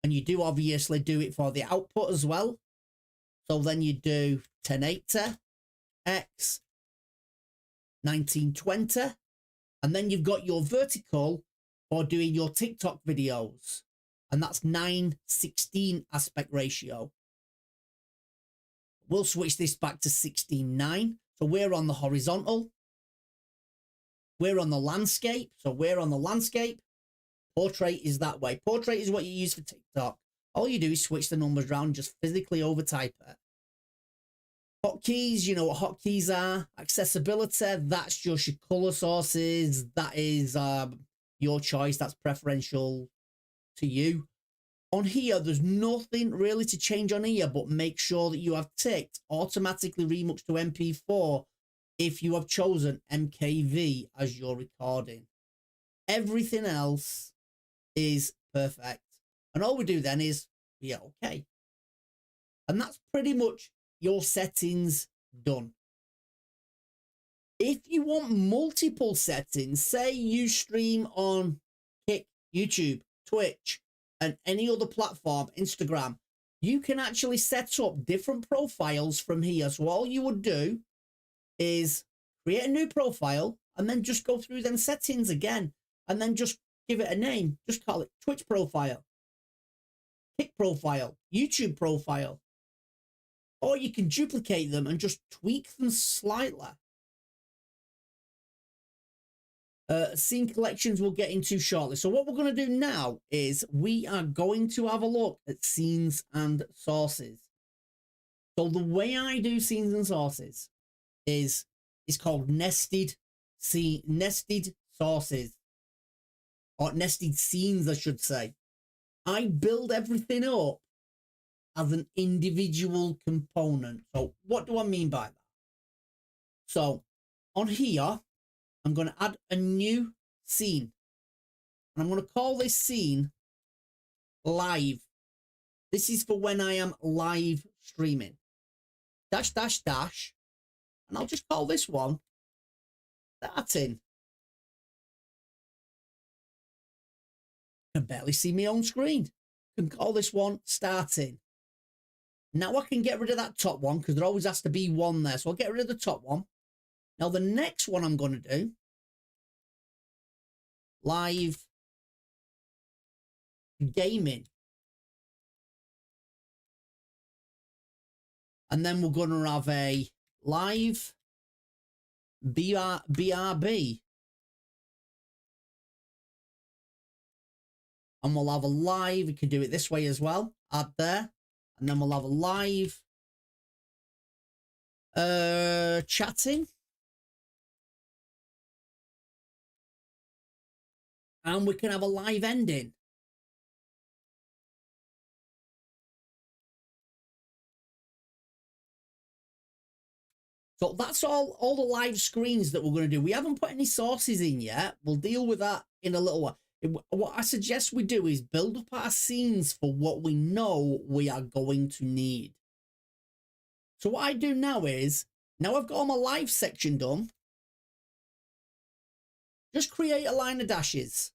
And you do obviously do it for the output as well. So then you do 1080 x 1920, and then you've got your vertical for doing your TikTok videos, and that's 916 aspect ratio. We'll switch this back to 16:9. So we're on the horizontal. We're on the landscape. So we're on the landscape. Portrait is that way. Portrait is what you use for TikTok. All you do is switch the numbers around, just physically overtype it. Hotkeys, you know what hotkeys are. Accessibility, that's just your color sources. That is your choice. That's preferential to you. On here, there's nothing really to change on here, but make sure that you have ticked automatically remux to MP4 if you have chosen MKV as your recording. Everything else is perfect. And all we do then is, yeah, okay. And that's pretty much your settings done. If you want multiple settings, say you stream on Kick, YouTube, Twitch, and any other platform, Instagram, you can actually set up different profiles from here. So all you would do is create a new profile and then just go through them settings again, and then just give it a name. Just call it Twitch profile, Kick profile, YouTube profile. Or you can duplicate them and just tweak them slightly. Scene collections we'll get into shortly. So what we're going to do now is we are going to have a look at scenes and sources. So the way I do scenes and sources is called nested sources, or nested scenes, I should say. I build everything up as an individual component. So what do I mean by that? So on here, I'm going to add a new scene. And I'm going to call this scene live. This is for when I am live streaming. Dash, dash, dash. And I'll just call this one starting. I can barely see my own screen. I can call this one starting. Now I can get rid of that top one because there always has to be one there. So I'll get rid of the top one. Now the next one I'm going to do, live gaming. And then we're going to have a live BRB. And we'll have a live, we can do it this way as well, add there. And then we'll have a live chatting. And we can have a live ending. So that's all the live screens that we're going to do. We haven't put any sources in yet. We'll deal with that in a little while. What I suggest we do is build up our scenes for what we know we are going to need. So what I do now is, now I've got all my live section done, just create a line of dashes,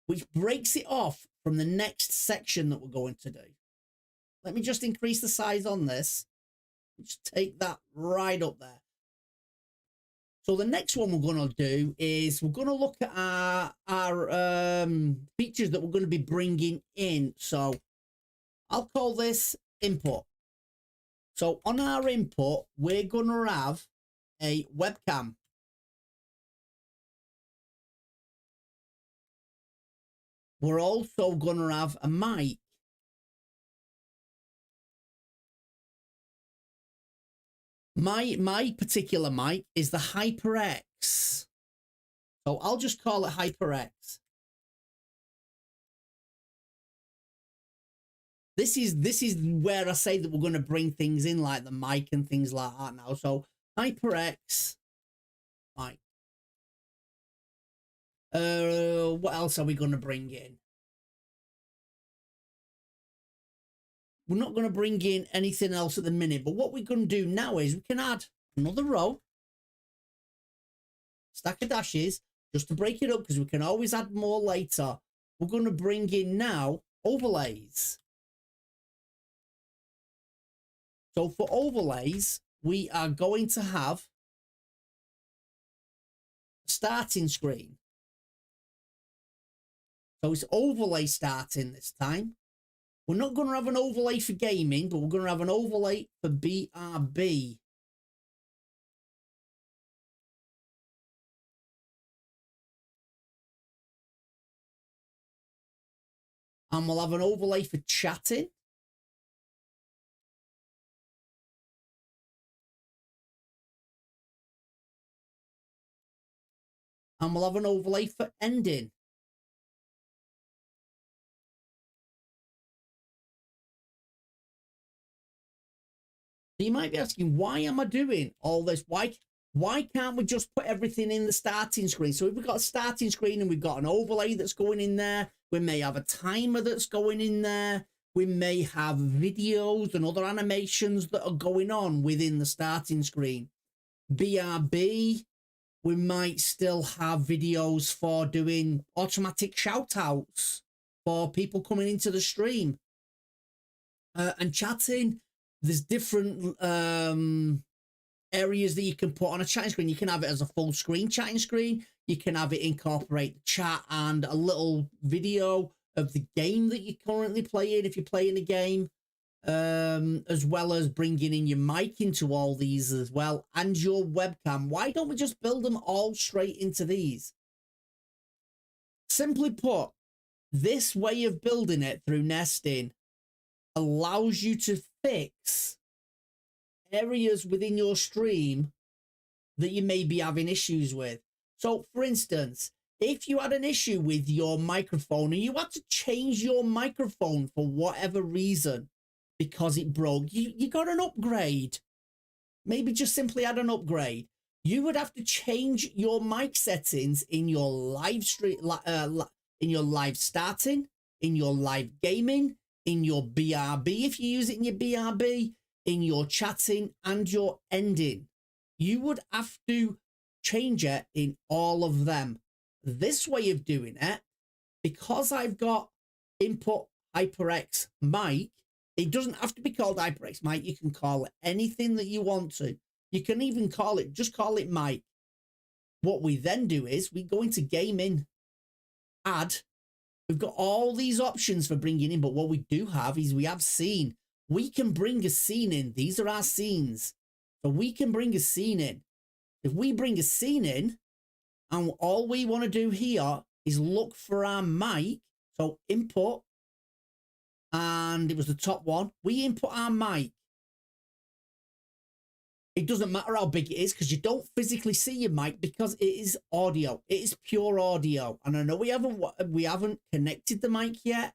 which breaks it off from the next section that we're going to do. Let me just increase the size on this. Just take that right up there. So the next one we're going to do is we're going to look at our features that we're going to be bringing in. So I'll call this input. So on our input, we're going to have a webcam. We're also going to have a mic. My particular mic is the HyperX. So I'll just call it HyperX. This is where I say that we're going to bring things in like the mic and things like that now. So HyperX mic. What else are we going to bring in? We're not going to bring in anything else at the minute, but what we're going to do now is we can add another row, stack of dashes, just to break it up because we can always add more later. We're going to bring in now overlays. So for overlays, we are going to have a starting screen. So it's overlay starting this time. We're not going to have an overlay for gaming, but we're going to have an overlay for BRB. And we'll have an overlay for chatting. And we'll have an overlay for ending. So you might be asking, why am I doing all this? Why can't we just put everything in the starting screen? So if we've got a starting screen and we've got an overlay that's going in there, we may have a timer that's going in there. We may have videos and other animations that are going on within the starting screen. BRB, we might still have videos for doing automatic shout outs for people coming into the stream. And chatting, there's different areas that you can put on a chatting screen. You can have it as a full screen chatting screen. You can have it incorporate the chat and a little video of the game that you're currently playing if you're playing a game, as well as bringing in your mic into all these as well and your webcam. Why don't we just build them all straight into these? Simply put, this way of building it through nesting allows you to fix areas within your stream that you may be having issues with. So for instance, if you had an issue with your microphone and you had to change your microphone for whatever reason because it broke, you got an upgrade, maybe just simply add an upgrade, you would have to change your mic settings in your live stream, in your live starting, in your live gaming, in your BRB, if you use it in your BRB, in your chatting and your ending. You would have to change it in all of them. This way of doing it, because I've got input HyperX mic, It doesn't have to be called HyperX mic. You can call it anything that you want to. You can even call it, just call it mic. What we then do is we go into gaming, add. We've got all these options for bringing in, but what we do have is we have scene. We can bring a scene in. These are our scenes. So we can bring a scene in. If we bring a scene in, and all we want to do here is look for our mic. So input, and it was the top one. We input our mic. It doesn't matter how big it is because you don't physically see your mic because it is audio. It is pure audio. And I know we haven't connected the mic yet.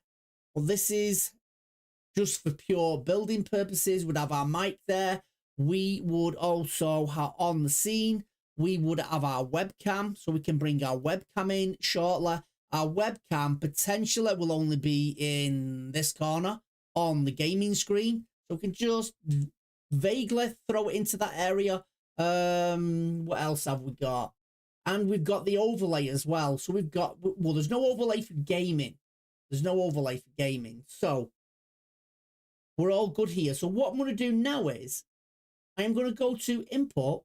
Well, this is just for pure building purposes. We'd have our mic there. We would also have on the scene, we would have our webcam. So we can bring our webcam in shortly. Our webcam potentially will only be in this corner on the gaming screen. So we can just vaguely throw it into that area. What else have we got? And we've got the overlay as well. So we've got, well, there's no overlay for gaming. There's no overlay for gaming. So we're all good here. So what I'm going to do now is I am going to go to input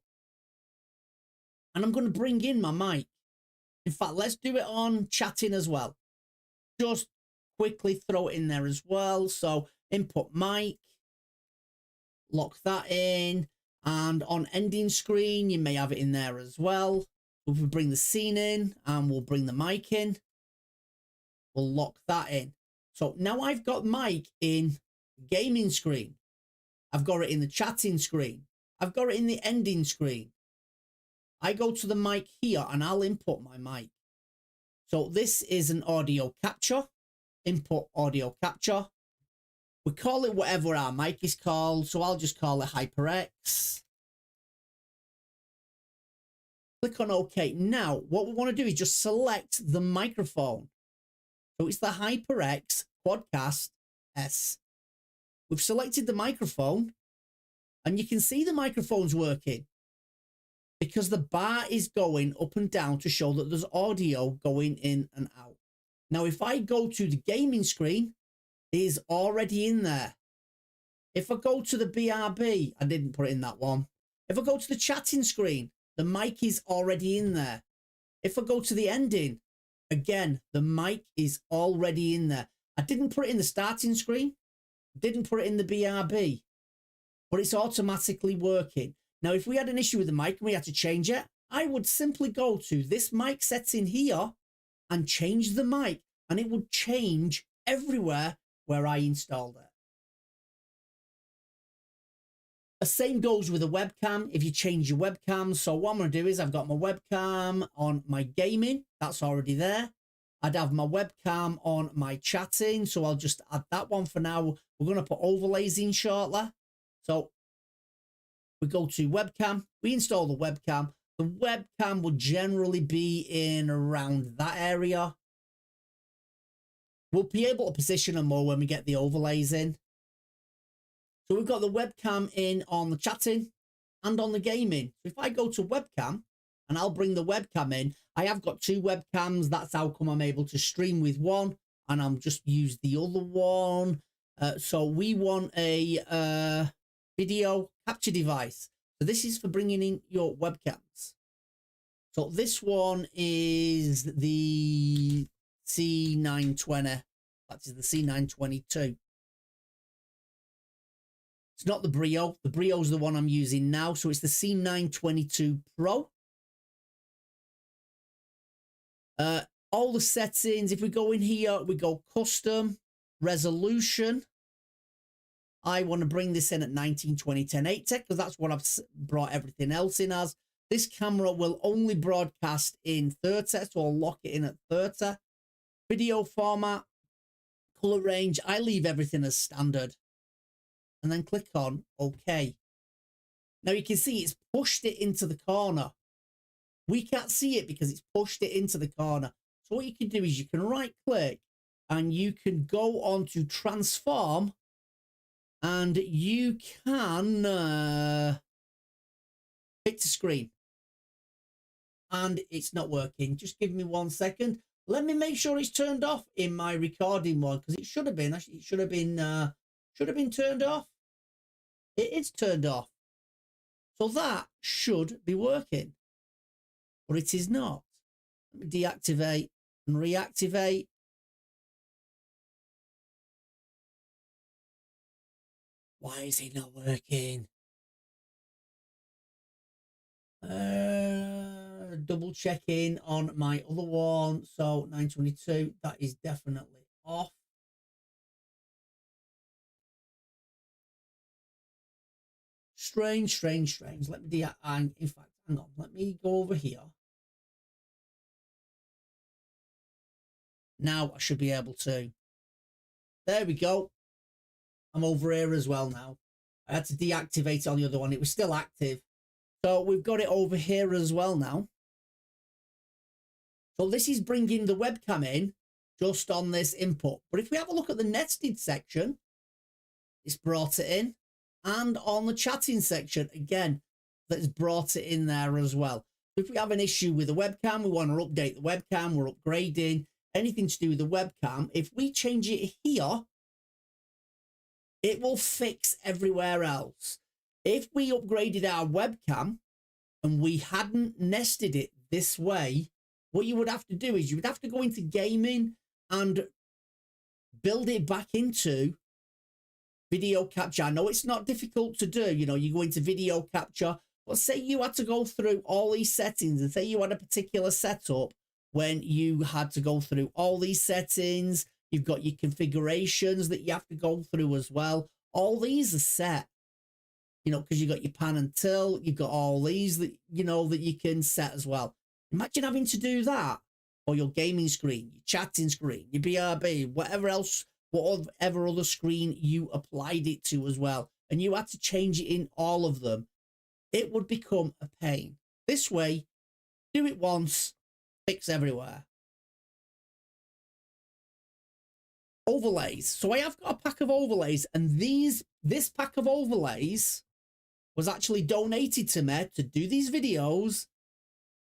and I'm going to bring in my mic. In fact, let's do it on chatting as well. Just quickly throw it in there as well. So input mic, lock that in, and on ending screen, you may have it in there as well. If we bring the scene in and we'll bring the mic in, we'll lock that in. So now I've got mic in gaming screen. I've got it in the chatting screen. I've got it in the ending screen. I go to the mic here and I'll input my mic. So this is an audio capture, input audio capture. We call it whatever our mic is called. So I'll just call it HyperX. Click on OK. Now, what we want to do is just select the microphone. So it's the HyperX Quadcast S. We've selected the microphone and you can see the microphone's working because the bar is going up and down to show that there's audio going in and out. Now, if I go to the gaming screen, it is already in there. If I go to the BRB, I didn't put it in that one. If I go to the chatting screen, the mic is already in there. If I go to the ending, again, the mic is already in there. I didn't put it in the starting screen. Didn't put it in the BRB, but it's automatically working. Now, if we had an issue with the mic and we had to change it, I would simply go to this mic setting here and change the mic, and it would change everywhere where I installed it. The same goes with a webcam. If you change your webcam, so what I'm going to do is I've got my webcam on my gaming. That's already there. I'd have my webcam on my chatting, so I'll just add that one for now. We're going to put overlays in shortly. So we go to webcam, we install the webcam. The webcam will generally be in around that area. We'll be able to position them more when we get the overlays in. So we've got the webcam in on the chatting and on the gaming. So if I go to webcam and I'll bring the webcam in, I have got two webcams. That's how come I'm able to stream with one and I'm just use the other one. So we want a video capture device. So this is for bringing in your webcams. So this one is the C920. That is the C922. It's not the Brio. The Brio is the one I'm using now. So it's the C922 Pro. All the settings, if we go in here, we go custom, resolution. I want to bring this in at 1920 1080 because that's what I've brought everything else in as. This camera will only broadcast in 30, so I'll lock it in at 30. Video format, color range, I leave everything as standard. And then click on OK. Now you can see it's pushed it into the corner. We can't see it because it's pushed it into the corner. So what you can do is you can right click and you can go on to transform and you can fit to screen. And it's not working. Just give me 1 second. Let me make sure it's turned off in my recording one because it should have been. Actually, it should have been should have been turned off. It is turned off. So that should be working, but it is not. Let me deactivate and reactivate. Why is it not working? Double checking on my other one. So 922, that is definitely off. Strange. Let me in fact, hang on. Let me go over here. Now I should be able to. There we go. I'm over here as well now. I had to deactivate on the other one. It was still active. So we've got it over here as well now. So this is bringing the webcam in just on this input. But if we have a look at the nested section, it's brought it in. And on the chatting section, again, that's brought it in there as well. If we have an issue with the webcam, we want to update the webcam, we're upgrading, anything to do with the webcam, if we change it here, it will fix everywhere else. If we upgraded our webcam and we hadn't nested it this way, what you would have to do is you would have to go into gaming and build it back into video capture. I know it's not difficult to do. You know, you go into video capture, but say you had to go through all these settings and say you had a particular setup when you had to go through all these settings. You've got your configurations that you have to go through as well. All these are set, you know, because you've got your pan and tilt. You've got all these that, you know, that you can set as well. Imagine having to do that for your gaming screen, your chatting screen, your BRB, whatever else, whatever other screen you applied it to as well. And you had to change it in all of them. It would become a pain. This way, do it once, fix everywhere. Overlays. So I have got a pack of overlays, and this pack of overlays was actually donated to me to do these videos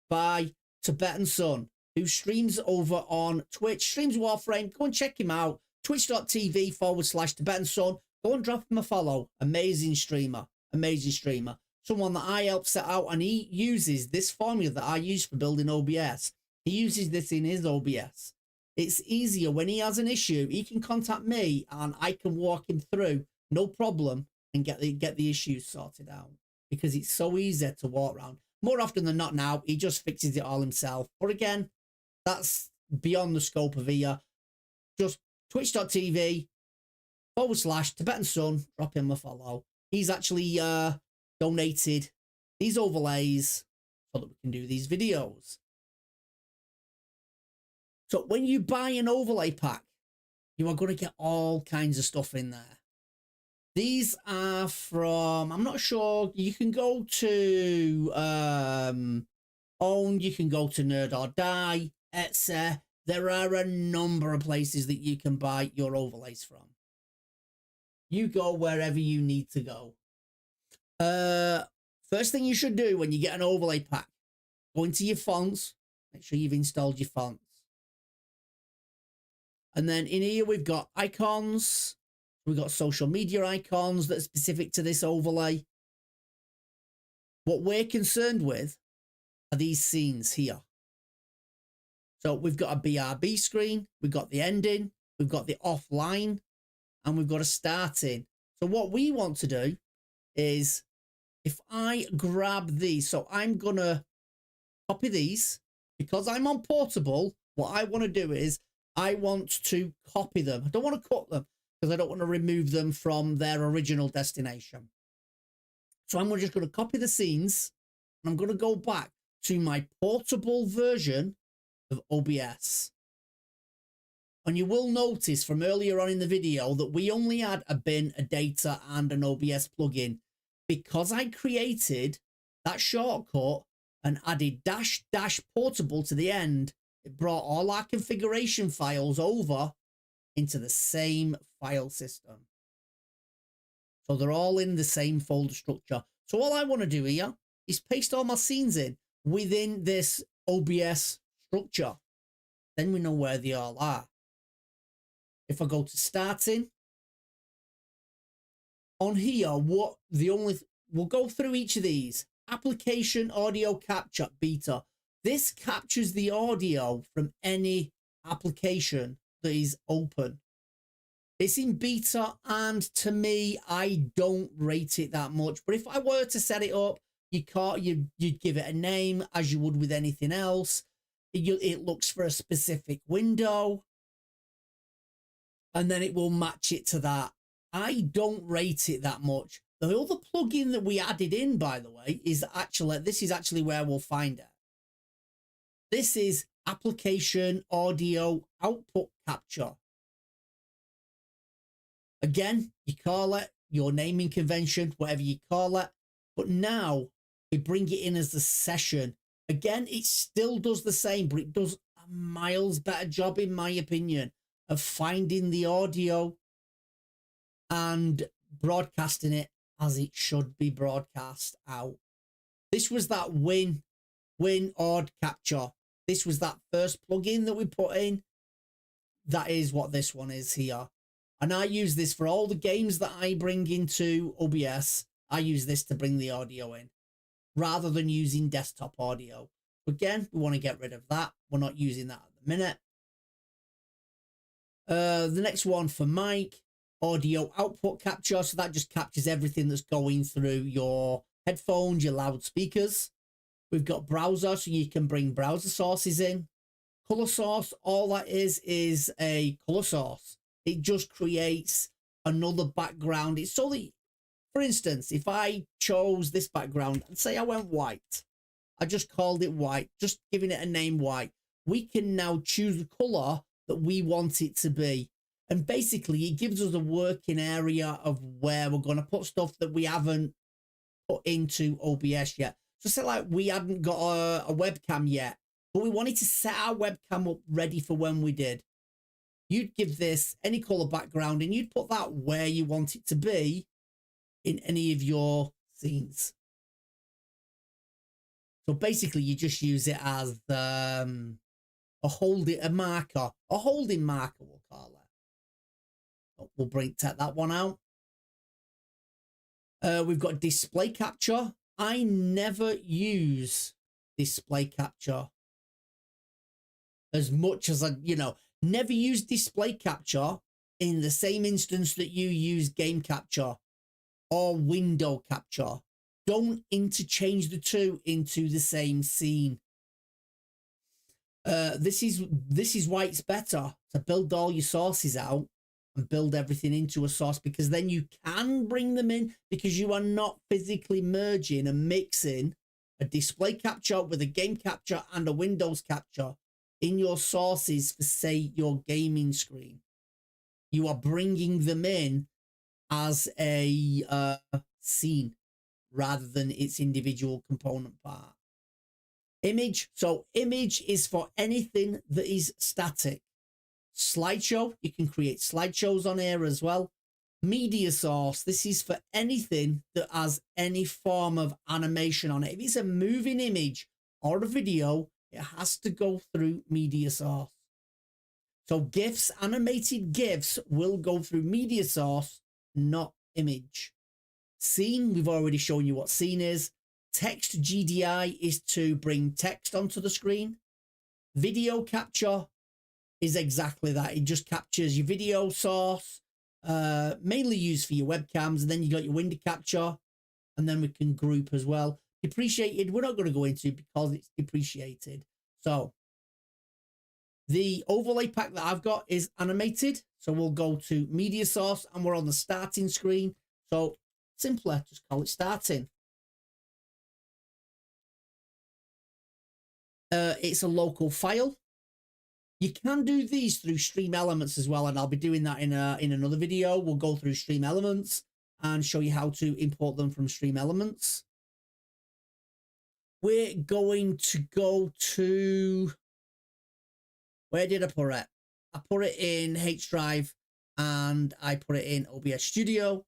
by Tibetan Son, who streams over on Twitch, streams Warframe. Go and check him out. Twitch.tv/Tibetan Son. Go and drop him a follow. Amazing streamer. Amazing streamer. Someone that I helped set out, and he uses this formula that I use for building OBS. He uses this in his OBS. It's easier when he has an issue. He can contact me and I can walk him through, no problem, and get the issues sorted out, because it's so easy to walk around. More often than not now, he just fixes it all himself. But again, that's beyond the scope of here. Just twitch.tv/Tibetan Son. Drop him a follow. He's actually donated these overlays so that we can do these videos. So when you buy an overlay pack, you are going to get all kinds of stuff in there. These are from, I'm not sure, you can go to Own, you can go to Nerd or Die, Etsy. There are a number of places that you can buy your overlays from. You go wherever you need to go. First thing you should do when you get an overlay pack, go into your fonts, make sure you've installed your fonts. And then in here, we've got icons. We've got social media icons that are specific to this overlay. What we're concerned with are these scenes here. So we've got a BRB screen. We've got the ending. We've got the offline. And we've got a starting. So what we want to do is, if I grab these, so I'm going to copy these. Because I'm on portable, what I want to do is, I want to copy them. I don't want to cut them because I don't want to remove them from their original destination. So I'm just going to copy the scenes, and I'm going to go back to my portable version of OBS. And you will notice from earlier on in the video that we only had a bin, a data, and an OBS plugin, because I created that shortcut and added -- portable to the end. It brought all our configuration files over into the same file system. So they're all in the same folder structure. So all I want to do here is paste all my scenes in within this OBS structure. Then we know where they all are. If I go to starting, on here, we'll go through each of these. Application audio capture beta. This captures the audio from any application that is open. It's in beta, and to me, I don't rate it that much. But if I were to set it up, you'd give it a name as you would with anything else. It looks for a specific window, and then it will match it to that. I don't rate it that much. The other plugin that we added in, by the way, is this is actually where we'll find it. This is application audio output capture. Again, you call it your naming convention, whatever you call it. But now we bring it in as a session. Again, it still does the same, but it does a miles better job, in my opinion, of finding the audio and broadcasting it as it should be broadcast out. This was that win odd capture. This was that first plugin that we put in. That is what this one is here. And I use this for all the games that I bring into OBS. I use this to bring the audio in rather than using desktop audio. Again, we want to get rid of that. We're not using that at the minute. The next one for mic, audio output capture. So that just captures everything that's going through your headphones, your loudspeakers. We've got browser, so you can bring browser sources in. Color source, all that is a color source. It just creates another background. It's so that, for instance, if I chose this background and say I went white, I just called it white, just giving it a name white, we can now choose the color that we want it to be. And basically it gives us a working area of where we're going to put stuff that we haven't put into OBS yet. So say like we hadn't got a webcam yet, but we wanted to set our webcam up ready for when we did. You'd give this any color background and you'd put that where you want it to be in any of your scenes. So basically you just use it as a holding marker, we'll call it. We'll take that one out. We've got display capture. I never use display capture as much as never use display capture in the same instance that you use game capture or window capture. Don't interchange the two into the same scene. This is why it's better to build all your sources out and build everything into a source, because then you can bring them in, because you are not physically merging and mixing a display capture with a game capture and a Windows capture in your sources for, say, your gaming screen. You are bringing them in as a scene rather than its individual component part. Image. So image is for anything that is static. Slideshow, you can create slideshows on here as well. Media source, this is for anything that has any form of animation on it. If it's a moving image or a video, it has to go through media source. So GIFs, animated GIFs will go through media source, not image. Scene, we've already shown you what scene is. Text GDI is to bring text onto the screen. Video capture is exactly that. It just captures your video source, mainly used for your webcams, and then you got your window capture, and then we can group as well. Depreciated, we're not going to go into because it's depreciated. So the overlay pack that I've got is animated. So we'll go to media source and we're on the starting screen. So simpler, just call it starting. It's a local file. You can do these through Stream Elements as well, and I'll be doing that in another video. We'll go through Stream Elements and show you how to import them from Stream Elements. We're going to go to, where did I put it? I put it in H Drive and I put it in OBS Studio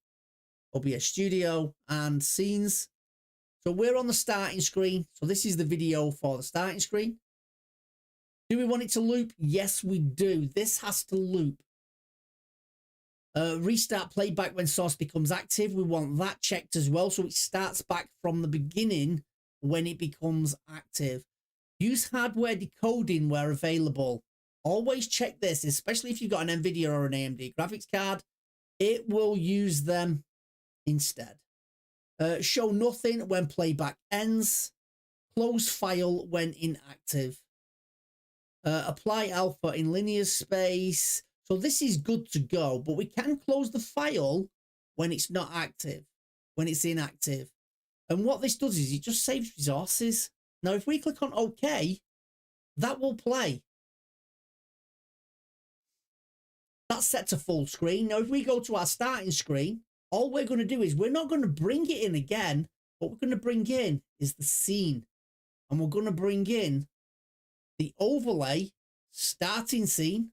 and Scenes. So we're on the starting screen. So this is the video for the starting screen. Do we want it to loop? Yes, we do. This has to loop. Restart playback when source becomes active. We want that checked as well, so it starts back from the beginning when it becomes active. Use hardware decoding where available. Always check this, especially if you've got an NVIDIA or an AMD graphics card. It will use them instead. Show nothing when playback ends. Close file when inactive. Apply alpha in linear space. So this is good to go, but we can close the file when it's not active, when it's inactive. And what this does is it just saves resources. Now, if we click on OK, that will play. That's set to full screen. Now, if we go to our starting screen, all we're going to do is we're not going to bring it in again. What we're going to bring in is the scene. And we're going to bring in the overlay starting scene.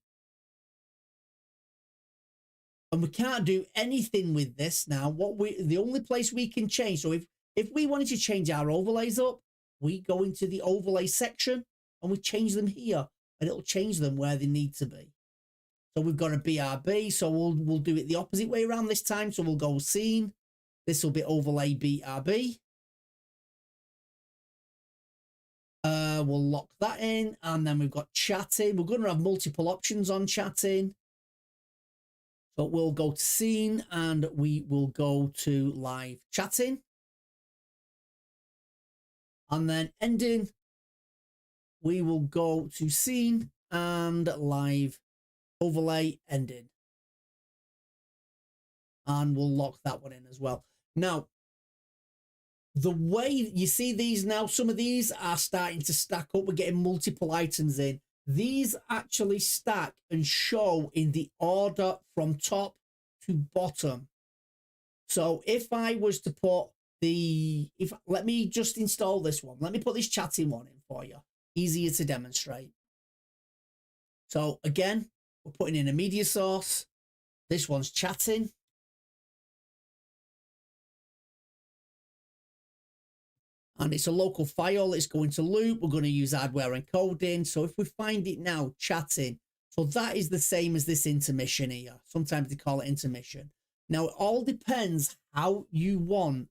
And we can't do anything with this now. The only place we can change, so if we wanted to change our overlays up, we go into the overlay section and we change them here, and it'll change them where they need to be. So we've got a BRB, so we'll do it the opposite way around this time. So we'll go scene. This will be overlay BRB. We'll lock that in, and then we've got chatting. We're going to have multiple options on chatting. So we'll go to scene and we will go to live chatting. And then ending, we will go to scene and live overlay ending. And we'll lock that one in as well. Now, the way you see these now, some of these are starting to stack up. We're getting multiple items in. These actually stack and show in the order from top to bottom. So if I was to put let me just install this one. Let me put this chatting one in for you. Easier to demonstrate. So again, we're putting in a media source. This one's chatting. And it's a local file. It's going to loop. We're going to use hardware encoding. So if we find it now, chatting. So that is the same as this intermission here. Sometimes they call it intermission. Now, it all depends how you want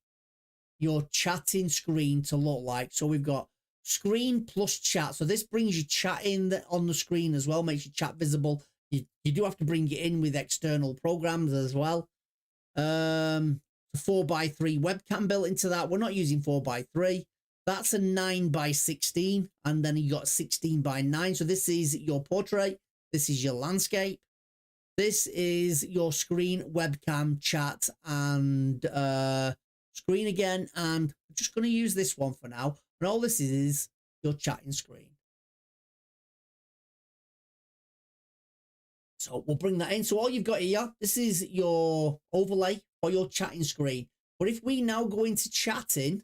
your chatting screen to look like. So we've got screen plus chat. So this brings your chat in on the screen as well, makes your chat visible. You do have to bring it in with external programs as well. 4x3 webcam built into that. We're not using 4x3. That's a 9x16, and then you got 16x9. So this is your portrait. This is your landscape. This is your screen, webcam, chat, and screen again. And I'm just going to use this one for now. And all this is your chatting screen. So we'll bring that in. So all you've got here, this is your overlay for your chatting screen. But if we now go into chatting,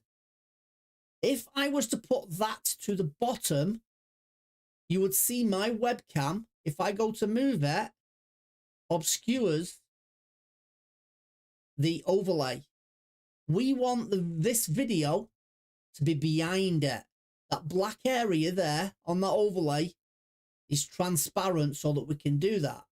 if I was to put that to the bottom, you would see my webcam. If I go to move it, obscures the overlay. We want this video to be behind it. That black area there on that overlay is transparent so that we can do that.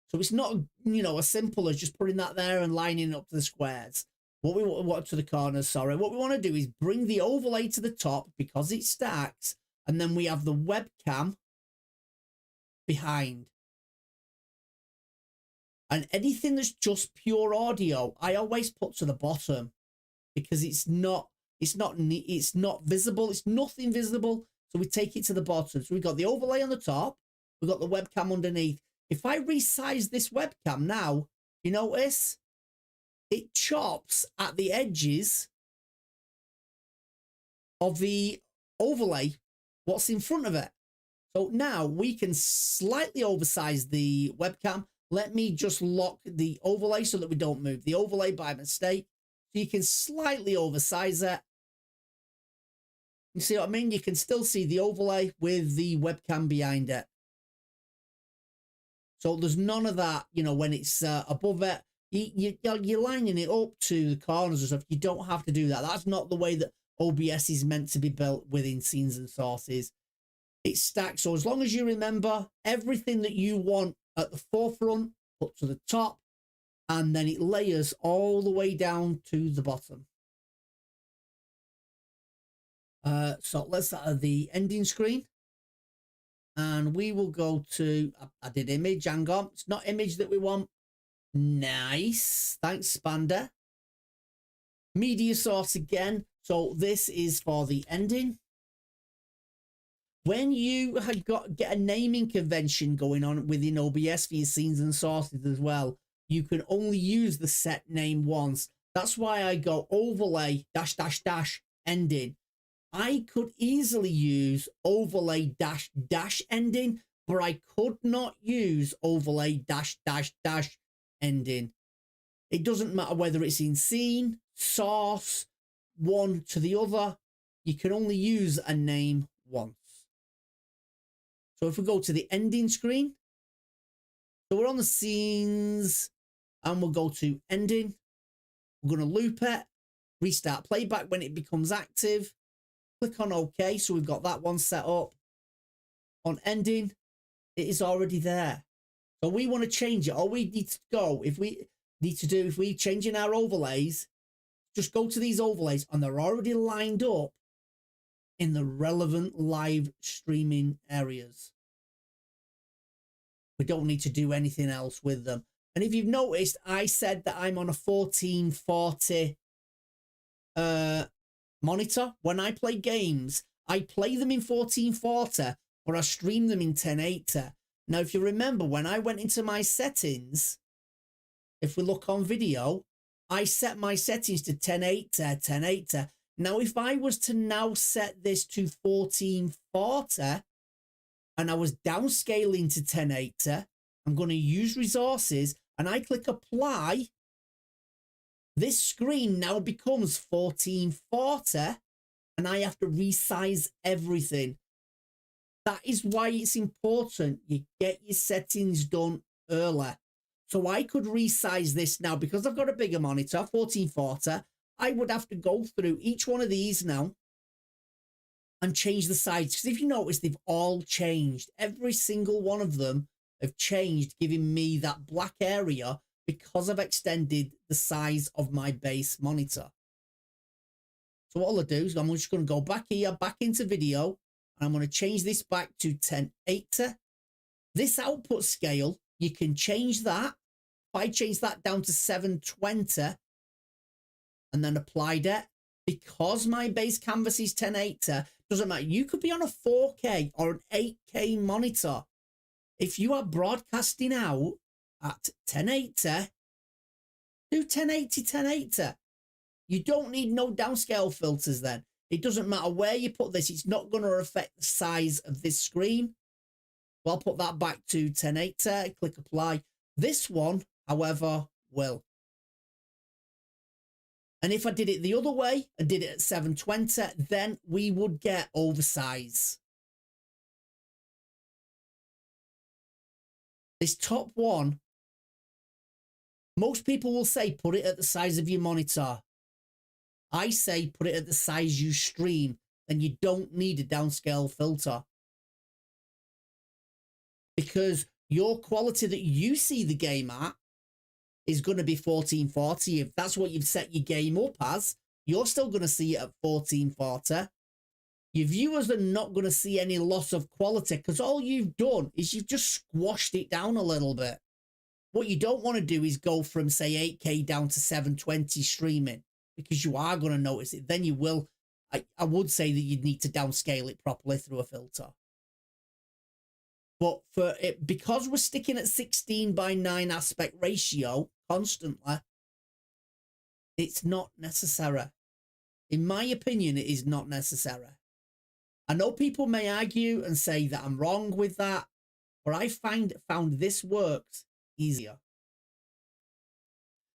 So it's not, as simple as just putting that there and lining it up to the squares. What we want to the corners, sorry. What we want to do is bring the overlay to the top because it stacks, and then we have the webcam behind. And anything that's just pure audio, I always put to the bottom because it's not visible. It's nothing visible. So we take it to the bottom. So we've got the overlay on the top. We've got the webcam underneath. If I resize this webcam now, you notice it chops at the edges of the overlay, what's in front of it. So now we can slightly oversize the webcam. Let me just lock the overlay so that we don't move the overlay by mistake. So you can slightly oversize it. You see what I mean? You can still see the overlay with the webcam behind it. So there's none of that, when it's above it. You're lining it up to the corners and stuff. You don't have to do that. That's not the way that OBS is meant to be built within scenes and sources. It's stacked. So as long as you remember everything that you want at the forefront put to the top, and then it layers all the way down to the bottom. So let's add the ending screen, and we will go to, I did image, hang on, it's not image that we want. Nice, thanks Spander. Media source again, so this is for the ending. When you have get a naming convention going on within OBS for your scenes and sources as well, you can only use the set name once. That's why I go overlay dash dash dash ending. I could easily use overlay dash dash ending, but I could not use overlay dash dash dash ending. It doesn't matter whether it's in scene, source, one to the other. You can only use a name once. So if we go to the ending screen, so we're on the scenes and we'll go to ending. We're going to loop it, restart playback when it becomes active. Click on OK. So we've got that one set up. On ending, it is already there. So we want to change it. All we need to go, if we changing our overlays, just go to these overlays and they're already lined up in the relevant live streaming areas. We don't need to do anything else with them. And if you've noticed, I said that I'm on a 1440 monitor. When I play games, I play them in 1440, but I stream them in 1080. Now, if you remember, when I went into my settings, if we look on video, I set my settings to 1080. Now, if I was to now set this to 1440 and I was downscaling to 1080, I'm going to use resources and I click apply, this screen now becomes 1440 and I have to resize everything. That is why it's important you get your settings done early. So I could resize this now because I've got a bigger monitor, 1440. I would have to go through each one of these now and change the size. Because if you notice, they've all changed. Every single one of them have changed, giving me that black area because I've extended the size of my base monitor. So what I'll do is I'm just going to go back here, back into video, and I'm going to change this back to 1080. This output scale, you can change that. If I change that down to 720 and then applied it, because my base canvas is 1080, doesn't matter. You could be on a 4K or an 8K monitor. If you are broadcasting out at 1080, do 1080. You don't need no downscale filters then. It doesn't matter where you put this. It's not going to affect the size of this screen. Well, I'll put that back to 1080, click apply. This one, however, will. And if I did it the other way, I did it at 720, then we would get oversize. This top one, most people will say put it at the size of your monitor. I say put it at the size you stream, then you don't need a downscale filter. Because your quality that you see the game at is going to be 1440. If that's what you've set your game up as, you're still going to see it at 1440. Your viewers are not going to see any loss of quality because all you've done is you've just squashed it down a little bit. What you don't want to do is go from, say, 8K down to 720 streaming, because you are going to notice it. Then you will. I would say that you'd need to downscale it properly through a filter. But for it, because we're sticking at 16:9 aspect ratio constantly, it's not necessary. In my opinion, it is not necessary. I know people may argue and say that I'm wrong with that, but I found this works easier.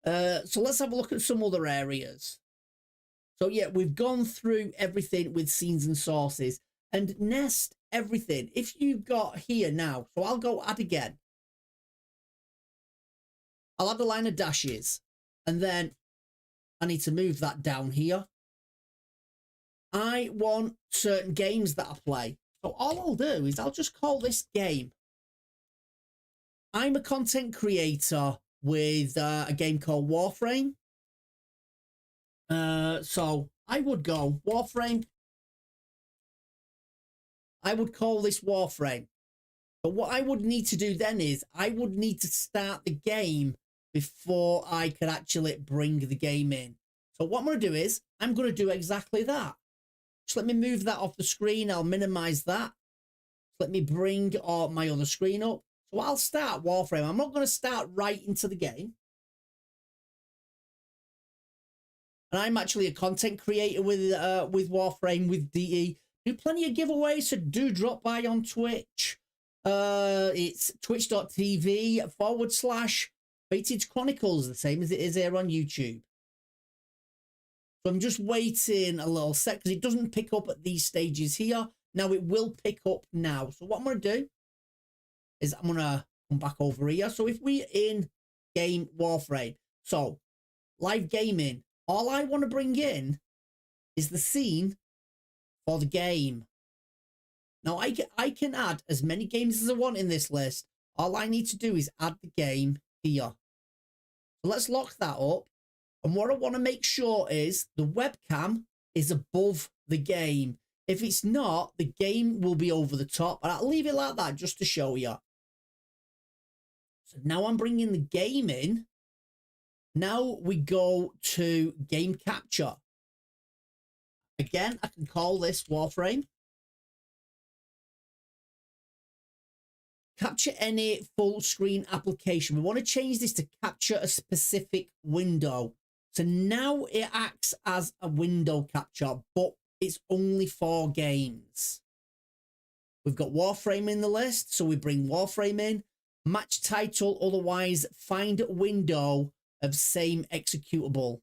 So let's have a look at some other areas. So yeah, we've gone through everything with scenes and sources, and nest everything. If you've got here now, so I'll go add again. I'll add a line of dashes, and then I need to move that down here. I want certain games that I play. So all I'll do is I'll just call this game. I'm a content creator with a game called Warframe. So I would go Warframe. I would call this Warframe. But what I would need to do then is I would need to start the game before I could actually bring the game in. So what I'm going to do is I'm going to do exactly that. Just let me move that off the screen. I'll minimize that. Let me bring my other screen up. So I'll start Warframe. I'm not going to start right into the game. And I'm actually a content creator with Warframe, with DE. Do plenty of giveaways, so do drop by on Twitch. It's twitch.tv/Fated Chronicles, the same as it is here on YouTube. So I'm just waiting a little sec because it doesn't pick up at these stages here. Now it will pick up now. So what I'm going to do is I'm going to come back over here. So if we're in game Warframe, so live gaming, all I want to bring in is the scene for the game. Now I can add as many games as I want in this list. All I need to do is add the game here. So let's lock that up. And what I want to make sure is the webcam is above the game. If it's not, the game will be over the top. And I'll leave it like that just to show you. So now I'm bringing the game in. Now we go to game capture. Again, I can call this Warframe. Capture any full screen application. We want to change this to capture a specific window. So now it acts as a window capture, but it's only for games. We've got Warframe in the list, so we bring Warframe in. Match title, otherwise find window of same executable.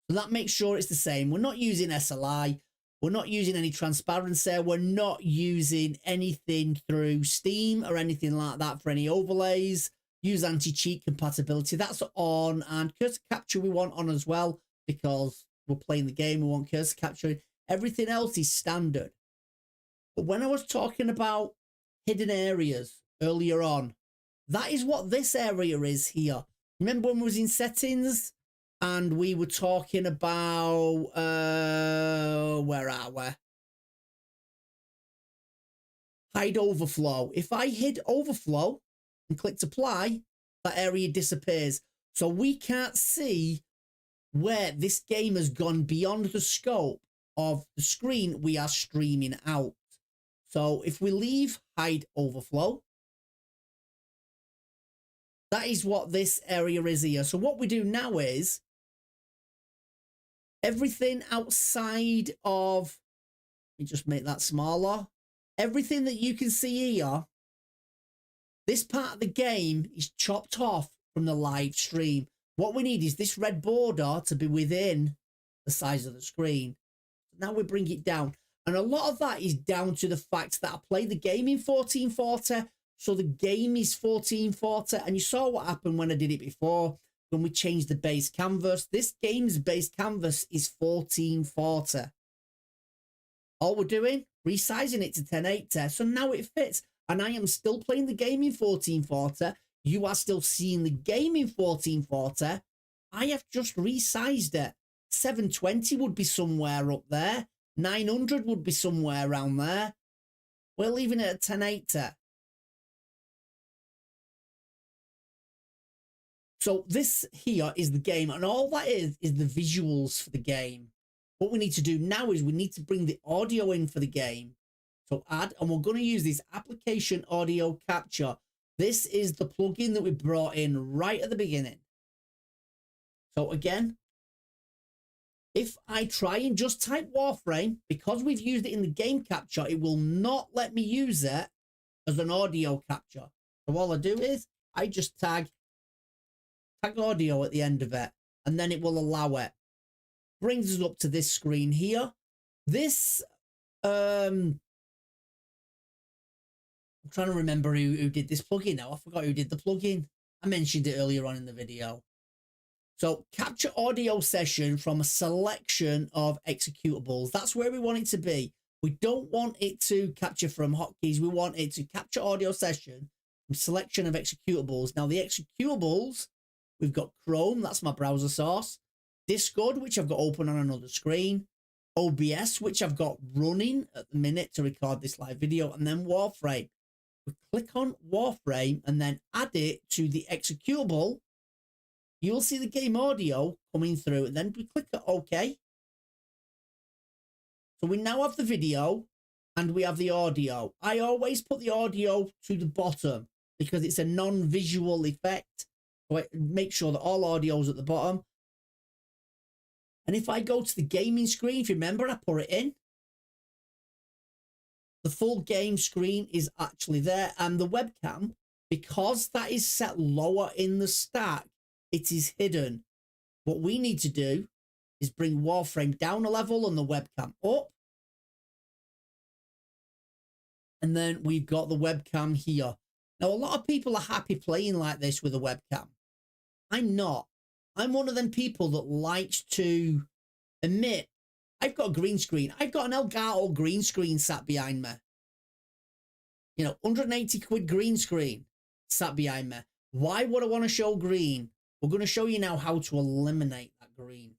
So that makes sure it's the same. We're not using SLI. We're not using any transparency. We're not using anything through Steam or anything like that for any overlays. Use anti-cheat compatibility. That's on. And cursor capture we want on as well because we're playing the game. We want cursor capture. Everything else is standard. But when I was talking about hidden areas earlier on, that is what this area is here. Remember when we was in settings and we were talking about, where are we? Hide overflow. If I hid overflow and clicked apply, that area disappears. So we can't see where this game has gone beyond the scope of the screen we are streaming out. So if we leave hide overflow, that is what this area is here. So what we do now is everything outside of, let me just make that smaller. Everything that you can see here, this part of the game is chopped off from the live stream. What we need is this red border to be within the size of the screen. Now we bring it down. And a lot of that is down to the fact that I play the game in 1440. So the game is 1440. And you saw what happened when I did it before, when we changed the base canvas. This game's base canvas is 1440. All we're doing, resizing it to 1080. So now it fits. And I am still playing the game in 1440. You are still seeing the game in 1440. I have just resized it. 720 would be somewhere up there. 900 would be somewhere around there. We're leaving it at 1080. So this here is the game, and all that is the visuals for the game. What we need to do now is we need to bring the audio in for the game. So add, and we're going to use this application audio capture. This is the plugin that we brought in right at the beginning. So again, if I try and just type Warframe, because we've used it in the game capture, it will not let me use it as an audio capture. So all I do is I just tag audio at the end of it, and then it will allow it. Brings us up to this screen here. This, I'm trying to remember who did this plugin now. I forgot who did the plugin. I mentioned it earlier on in the video. So capture audio session from a selection of executables. That's where we want it to be. We don't want it to capture from hotkeys. We want it to capture audio session selection of executables. Now the executables, we've got Chrome, that's my browser source, Discord, which I've got open on another screen, OBS, which I've got running at the minute to record this live video, and then Warframe. We click on Warframe and then add it to the executable. You'll see the game audio coming through, and then we click on OK. So we now have the video and we have the audio. I always put the audio to the bottom because it's a non-visual effect. So I make sure that all audio is at the bottom. And if I go to the gaming screen, if you remember, I put it in. The full game screen is actually there. And the webcam, because that is set lower in the stack, it is hidden. What we need to do is bring Warframe down a level and the webcam up. And then we've got the webcam here. Now, a lot of people are happy playing like this with a webcam. I'm not. I'm one of them people that likes to admit, I've got a green screen. I've got an Elgato green screen sat behind me. You know, 180 quid green screen sat behind me. Why would I want to show green? We're going to show you now how to eliminate that green.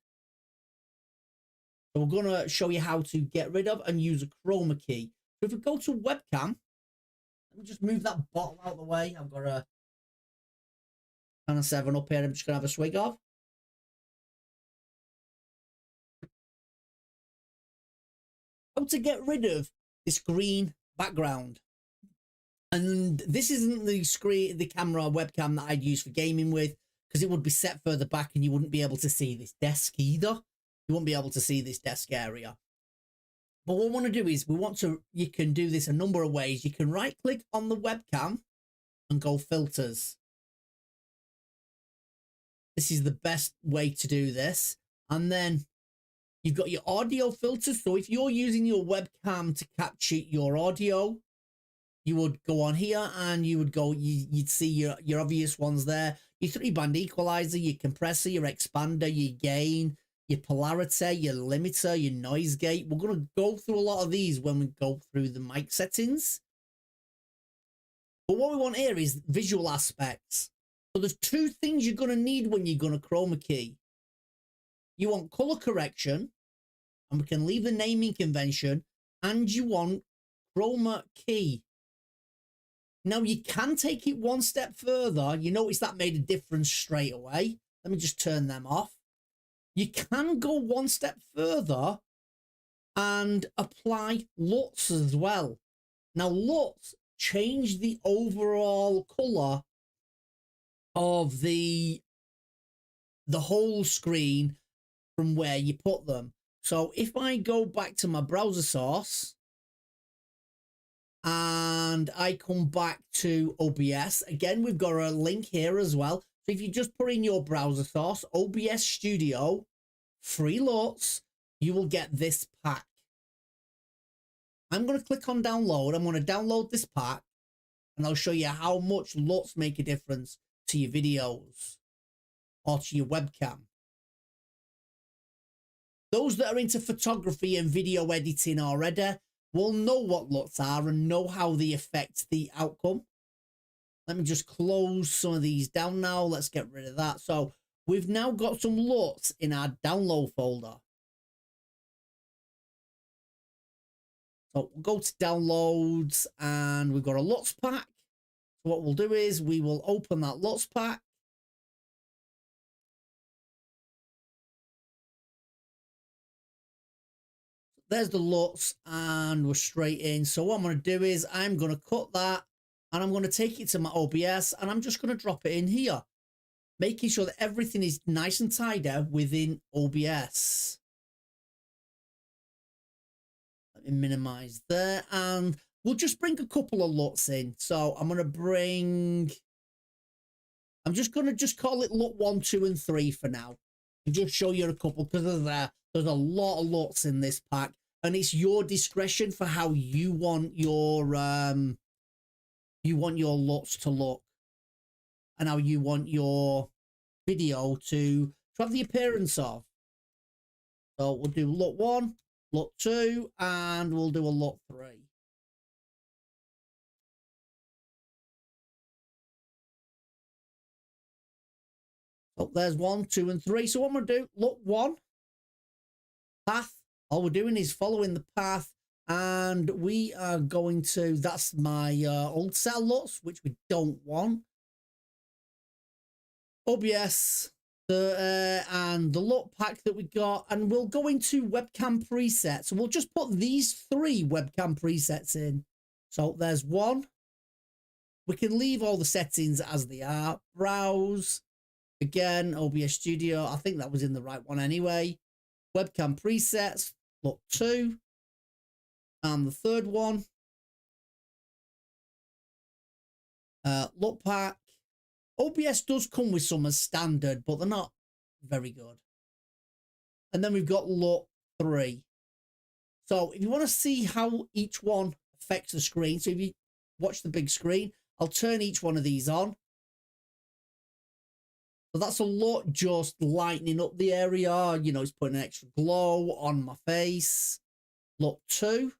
So we're going to show you how to get rid of and use a chroma key. So if we go to webcam, let me just move that bottle out of the way. I've got a can of 7 up here. I'm just going to have a swig of. How to get rid of this green background. And this isn't the screen, the camera or webcam that I'd use for gaming with, because it would be set further back and you wouldn't be able to see this desk either. You won't be able to see this desk area. But what we want to do is you can do this a number of ways. You can right click on the webcam and go filters. This is the best way to do this. And then you've got your audio filters. So if you're using your webcam to capture your audio, you would go on here and you would go, you'd see your obvious ones there. Your 3-band equalizer, your compressor, your expander, your gain, your polarity, your limiter, your noise gate. We're going to go through a lot of these when we go through the mic settings. But what we want here is visual aspects. So there's 2 things you're going to need when you're going to chroma key. You want color correction, and we can leave the naming convention, and you want chroma key. Now you can take it one step further. You notice that made a difference straight away. Let me just turn them off. You can go one step further and apply LUTs as well. Now LUTs change the overall color of the whole screen from where you put them. So if I go back to my browser source and I come back to OBS, again, we've got a link here as well. So if you just put in your browser source, OBS Studio, free LUTs, you will get this pack. I'm going to click on download. I'm going to download this pack and I'll show you how much LUTs make a difference to your videos or to your webcam. Those that are into photography and video editing already will know what LUTs are and know how they affect the outcome. Let me just close some of these down now. Let's get rid of that. So we've now got some LUTs in our download folder. So we'll go to downloads and we've got a LUTs pack. So what we'll do is we will open that LUTs pack. There's the LUTs and we're straight in. So what I'm going to do is I'm going to cut that and I'm going to take it to my OBS and I'm just going to drop it in here, making sure that everything is nice and tidy within OBS. Let me minimize there and we'll just bring a couple of LUTs in. So I'm going to bring, I'm just going to call it LUT 1, 2, and 3 for now. And just show you a couple because there's a lot of LUTs in this pack. And it's your discretion for how you want your LUTs to look and how you want your video to have the appearance of. So we'll do LUT 1, LUT 2, and we'll do a LUT 3. So there's 1, 2, and 3. So what I'm going to do, look, 1, path. All we're doing is following the path. And we are going to, that's my old set of LUTs, which we don't want. OBS, and the LUT pack that we got. And we'll go into webcam presets. So we'll just put these 3 webcam presets in. So there's 1. We can leave all the settings as they are. Browse. Again, OBS Studio. I think that was in the right one anyway. Webcam presets. LUT 2. And the third one. LUT pack. OBS does come with some as standard, but they're not very good. And then we've got LUT 3. So if you want to see how each one affects the screen, so if you watch the big screen, I'll turn each one of these on. So that's a LUT just lightening up the area. You know, it's putting an extra glow on my face. LUT 2.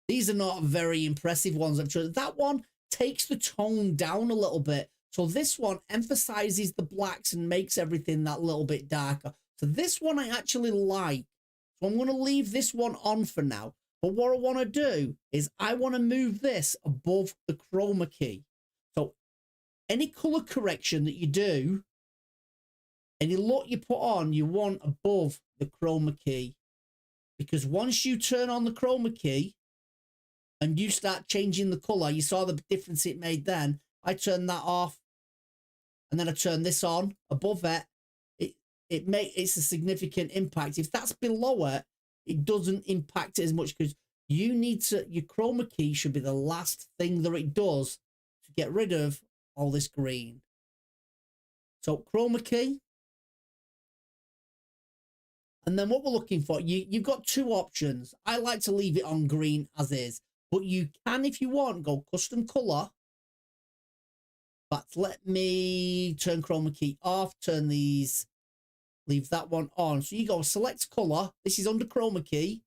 These are not very impressive ones. I've chosen. That one takes the tone down a little bit. So this one emphasizes the blacks and makes everything that little bit darker. So this one I actually like. So I'm going to leave this one on for now. But what I want to do is I want to move this above the chroma key. So any color correction that you do, any LUT you put on, you want above the chroma key. Because once you turn on the chroma key, and you start changing the color, you saw the difference it made then. I turned that off, and then I turn this on above it. It's a significant impact. If that's below it, it doesn't impact it as much because you need to. Your chroma key should be the last thing that it does to get rid of all this green. So chroma key. And then what we're looking for, you've got 2 options. I like to leave it on green as is. But you can, if you want, go custom color. But let me turn chroma key off, turn these, leave that one on. So you go select color. This is under chroma key.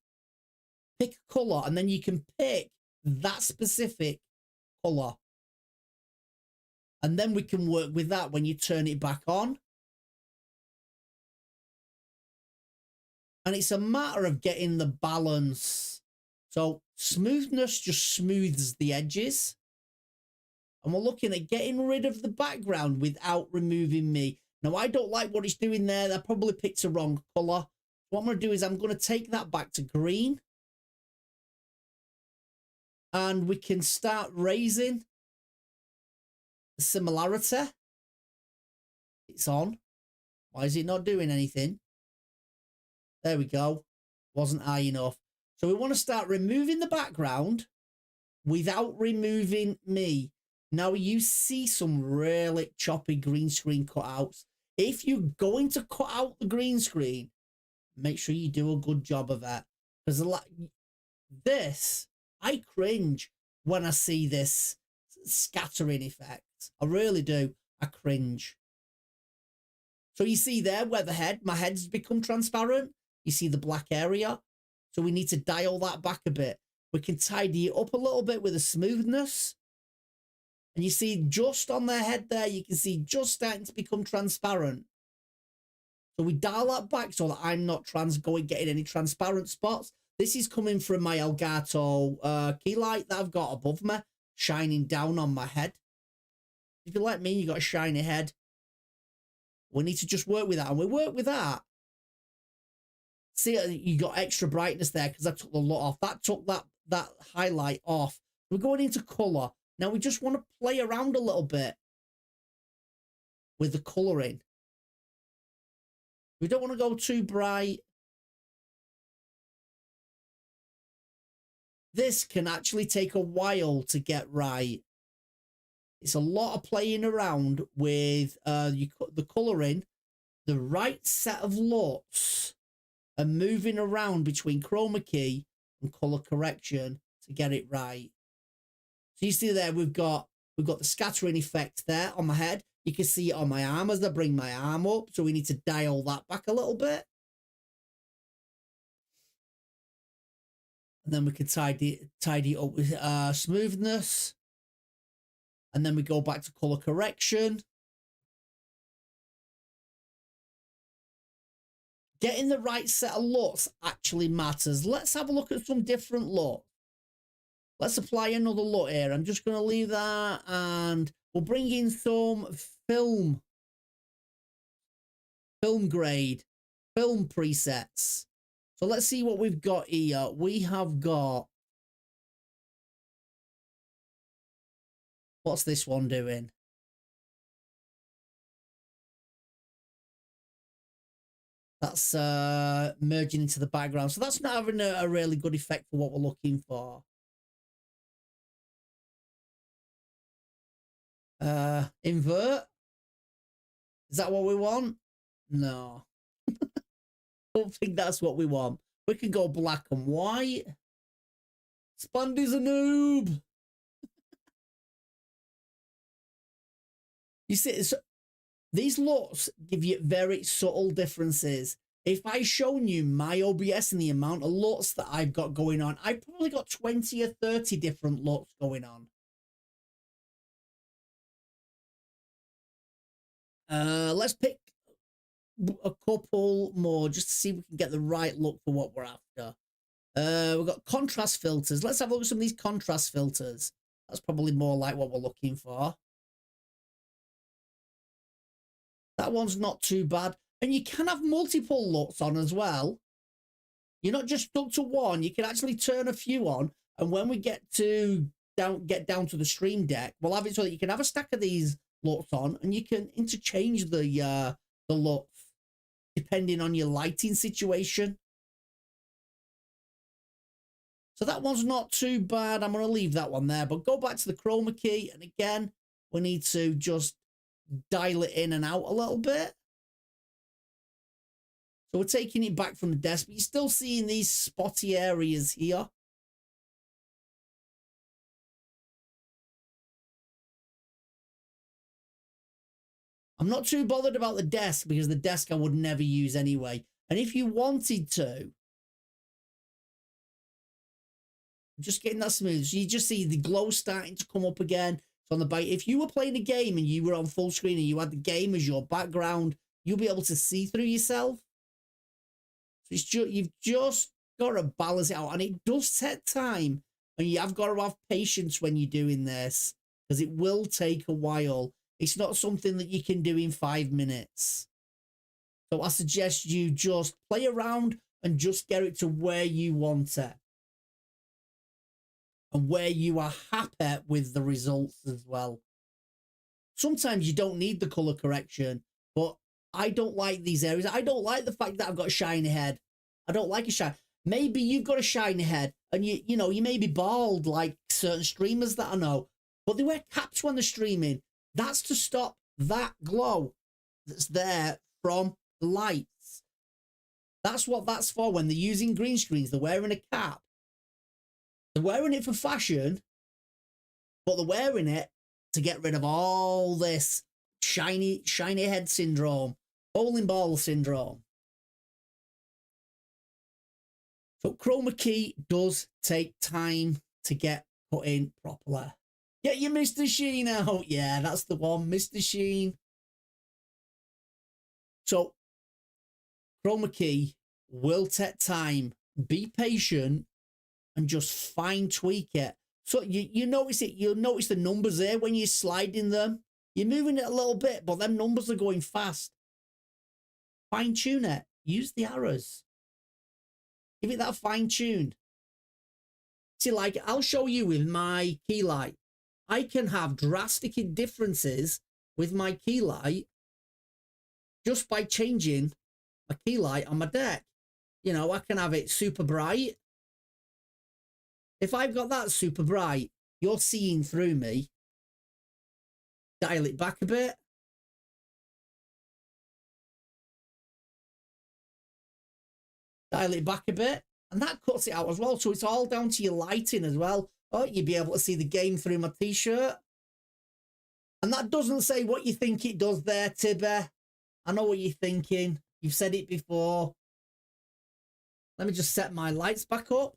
Pick a color, and then you can pick that specific color. And then we can work with that when you turn it back on. And it's a matter of getting the balance. So smoothness just smooths the edges. And we're looking at getting rid of the background without removing me. Now, I don't like what it's doing there. I probably picked a wrong color. What I'm going to do is I'm going to take that back to green. And we can start raising the similarity. It's on. Why is it not doing anything? There we go. Wasn't high enough. So we want to start removing the background without removing me. Now you see some really choppy green screen cutouts. If you're going to cut out the green screen, make sure you do a good job of that. Because this, I cringe when I see this scattering effect. I really do. I cringe. So you see there where my head's become transparent. You see the black area. So we need to dial that back a bit. We can tidy it up a little bit with a smoothness. And you see just on their head there, you can see just starting to become transparent. So we dial that back so that I'm not getting any transparent spots. This is coming from my Elgato key light that I've got above me, shining down on my head. If you're like me, you got a shiny head. We need to just work with that. And we work with that. See, you got extra brightness there because I took the LUT off. That took that highlight off. We're going into color. Now we just want to play around a little bit with the coloring. We don't want to go too bright. This can actually take a while to get right. It's a lot of playing around with the coloring, the right set of LUTs, and moving around between chroma key and color correction to get it right. So you see there, we've got the scattering effect there on my head. You can see it on my arm as I bring my arm up. So we need to dial that back a little bit. And then we can tidy it up with smoothness. And then we go back to color correction. Getting the right set of LUTs actually matters. Let's have a look at some different LUTs. Let's apply another LUT here. I'm just going to leave that, and we'll bring in some film grade, film presets. So let's see what we've got here. We have got, what's this one doing? That's merging into the background. So that's not having a really good effect for what we're looking for. Invert. Is that what we want? No. Don't think that's what we want. We can go black and white. Spandy's a noob. You see, so these LUTs give you very subtle differences. If I shown you my OBS and the amount of LUTs that I've got going on, I've probably got 20 or 30 different LUTs going on. Let's pick a couple more just to see if we can get the right look for what we're after. We've got contrast filters. Let's have a look at some of these contrast filters. That's probably more like what we're looking for. That one's not too bad. And you can have multiple LUTs on as well. You're not just stuck to one. You can actually turn a few on. And when we get down to the stream deck, we'll have it so that you can have a stack of these LUTs on, and you can interchange the LUTs depending on your lighting situation. So that one's not too bad. I'm going to leave that one there, but go back to the chroma key. And again, we need to just dial it in and out a little bit. So we're taking it back from the desk, but you're still seeing these spotty areas here. I'm not too bothered about the desk because the desk I would never use anyway. And if you wanted to, just getting that smooth. So you just see the glow starting to come up again. So on the back, if you were playing a game and you were on full screen and you had the game as your background, you'll be able to see through yourself. So it's just, you've just got to balance it out. And it does take time. And you have got to have patience when you're doing this, because it will take a while. It's not something that you can do in 5 minutes. So I suggest you just play around and just get it to where you want it. And where you are happy with the results as well. Sometimes you don't need the color correction, but I don't like these areas. I don't like the fact that I've got a shiny head. I don't like a shine. Maybe you've got a shiny head and you know, you may be bald like certain streamers that I know, but they wear caps when they're streaming. That's to stop that glow that's there from the lights. That's what that's for. When they're using green screens, they're wearing a cap. They're wearing it for fashion, but they're wearing it to get rid of all this shiny head syndrome, bowling ball syndrome. So chroma key does take time to get put in properly. Get your Mr. Sheen out. Yeah, that's the one, Mr. Sheen. So chroma key will take time. Be patient and just fine tweak it. So you notice it. You'll notice the numbers there when you're sliding them. You're moving it a little bit, but them numbers are going fast. Fine tune it. Use the arrows. Give it that fine tune. See, like I'll show you with my key light. I can have drastic differences with my key light just by changing my key light on my deck. You know, I can have it super bright. If I've got that super bright, you're seeing through me. Dial it back a bit. Dial it back a bit. And that cuts it out as well. So it's all down to your lighting as well. Oh, you'll be able to see the game through my t-shirt. And that doesn't say what you think it does there, Tibby. I know what you're thinking. You've said it before. Let me just set my lights back up.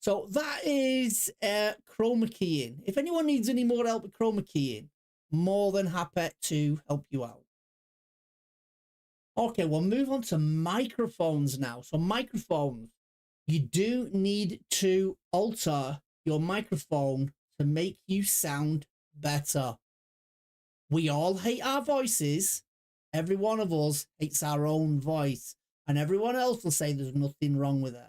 So that is chroma keying. If anyone needs any more help with chroma keying, more than happy to help you out. Okay, we'll move on to microphones now. So microphones, you do need to alter your microphone to make you sound better. We all hate our voices. Every one of us hates our own voice, and everyone else will say there's nothing wrong with it.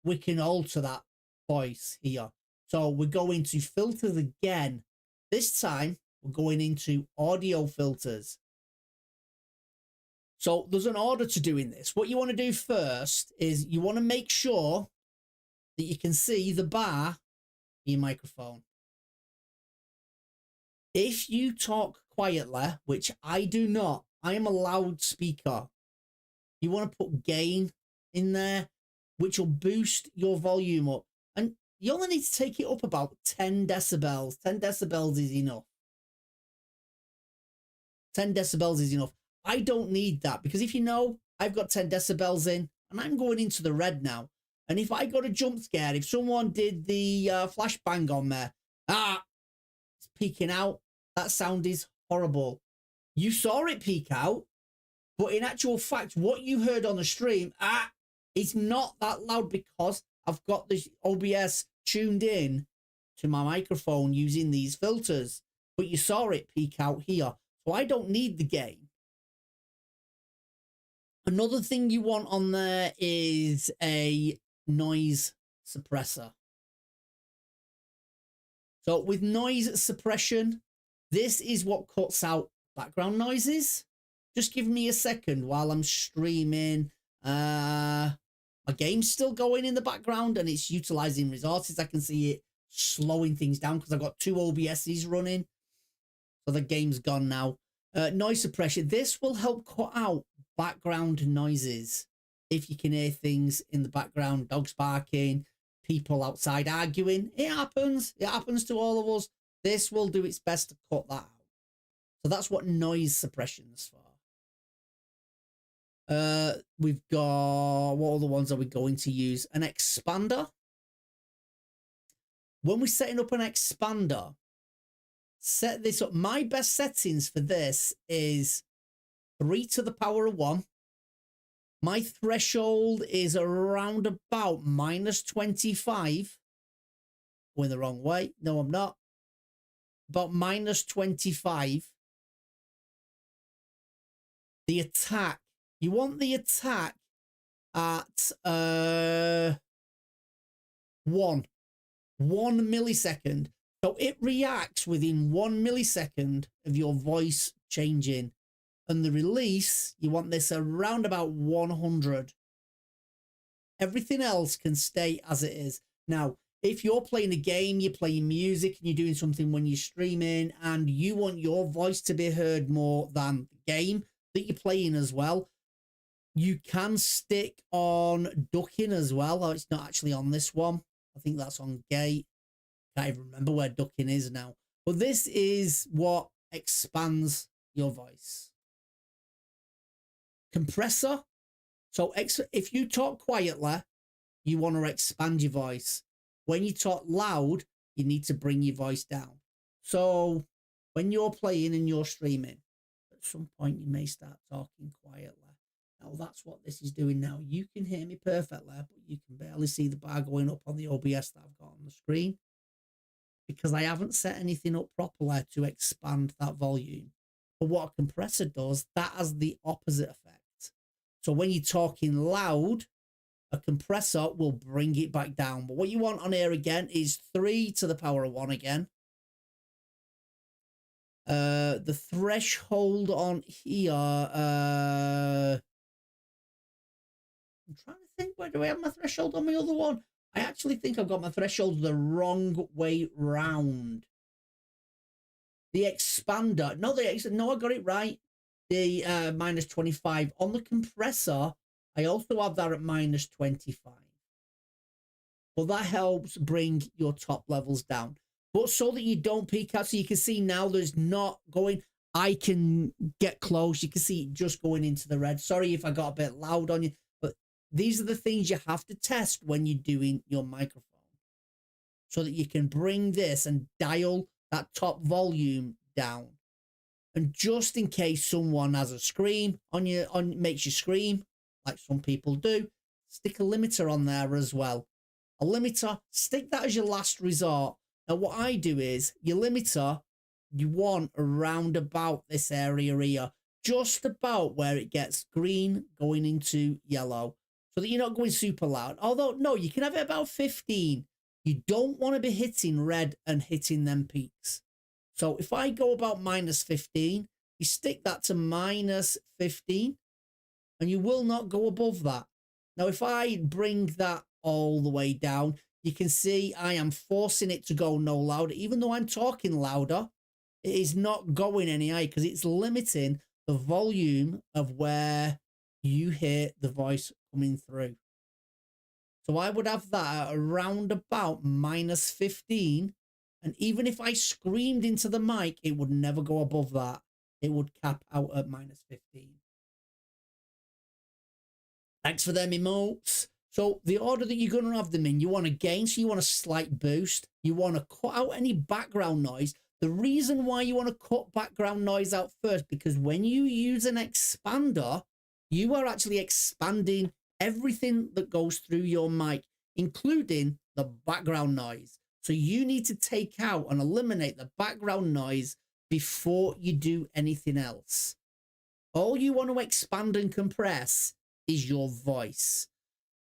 We can alter that voice here. So we're going to filters again. This time we're going into audio filters. So there's an order to doing this. What you want to do first is you want to make sure that you can see the bar in your microphone. If you talk quietly, which I do not, I am a loudspeaker. You want to put gain in there, which will boost your volume up. And you only need to take it up about 10 decibels. 10 decibels is enough. 10 decibels is enough. I don't need that because if you know, I've got 10 decibels in and I'm going into the red now. And if I got a jump scare, if someone did the flashbang on there, it's peeking out. That sound is horrible. You saw it peek out, but in actual fact, what you heard on the stream, it's not that loud because I've got this OBS tuned in to my microphone using these filters. But you saw it peek out here. So I don't need the gain. Another thing you want on there is a noise suppressor. So with noise suppression, this is what cuts out background noises. Just give me a second while I'm streaming. My game's still going in the background and it's utilizing resources. I can see it slowing things down because I've got 2 OBSs running. So the game's gone now. Noise suppression. This will help cut out background noises. If you can hear things in the background, dogs barking, people outside arguing, it happens. It happens to all of us. This will do its best to cut that out. So that's what noise suppression is for. We've got, what other ones are we going to use? An expander. When we're setting up an expander, set this up. My best settings for this is 3 to the power of 1. My threshold is around about -25. Going the wrong way. No, I'm not. About -25. The attack. You want the attack at 1 millisecond. So it reacts within 1 millisecond of your voice changing. And the release, you want this around about 100. Everything else can stay as it is. Now, if you're playing a game, you're playing music, and you're doing something when you're streaming, and you want your voice to be heard more than the game that you're playing as well, you can stick on ducking as well. Oh, it's not actually on this one. I think that's on gate. Can't even remember where ducking is now. But this is what expands your voice. Compressor. So if you talk quietly, you want to expand your voice. When you talk loud, you need to bring your voice down. So when you're playing and you're streaming, at some point you may start talking quietly. Now that's what this is doing now. You can hear me perfectly, but you can barely see the bar going up on the OBS that I've got on the screen because I haven't set anything up properly to expand that volume. But what a compressor does, that has the opposite effect. So when you're talking loud, a compressor will bring it back down. But what you want on here again is 3 to the power of 1 again. The threshold on here, I'm trying to think, where do I have my threshold on my other one? I actually think I've got my threshold the wrong way round. The expander, no, I got it right. The -25 on the compressor. I also have that at -25. Well, that helps bring your top levels down, but so that you don't peak out. So you can see now there's not going. I can get close. You can see it just going into the red. Sorry if I got a bit loud on you, but these are the things you have to test when you're doing your microphone. so that you can bring this and dial that top volume down. And just in case someone has a scream makes you scream, like some people do, stick a limiter on there as well. A limiter, stick that as your last resort. Now what I do is, your limiter, you want around about this area here, just about where it gets green going into yellow, so that you're not going super loud. Although, no, you can have it about 15. You don't want to be hitting red and hitting them peaks. So if I go about -15, you stick that to -15, and you will not go above that. Now, if I bring that all the way down, you can see I am forcing it to go no louder. Even though I'm talking louder, it is not going any higher because it's limiting the volume of where you hear the voice coming through. So I would have that at around about -15. And even if I screamed into the mic, it would never go above that. It would cap out at -15. Thanks for them emotes. So the order that you're going to have them in, you want a gain, so you want a slight boost. You want to cut out any background noise. The reason why you want to cut background noise out first, because when you use an expander, you are actually expanding everything that goes through your mic, including the background noise. So you need to take out and eliminate the background noise before you do anything else. All you want to expand and compress is your voice.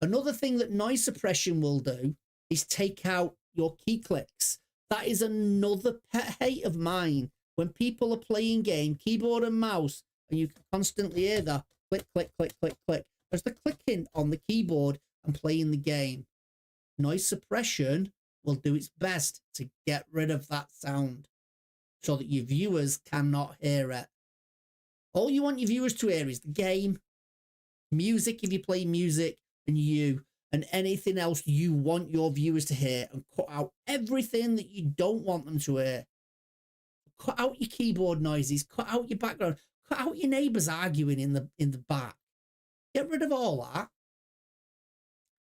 Another thing that noise suppression will do is take out your key clicks. That is another pet hate of mine. When people are playing game, keyboard and mouse, and you can constantly hear the click, click, click, click, click. There's the clicking on the keyboard and playing the game. Noise suppression will do its best to get rid of that sound so that your viewers cannot hear it. All you want your viewers to hear is the game, music if you play music, and you, and anything else you want your viewers to hear, and cut out everything that you don't want them to hear. Cut out your keyboard noises, cut out your background, cut out your neighbors arguing in the back. Get rid of all that.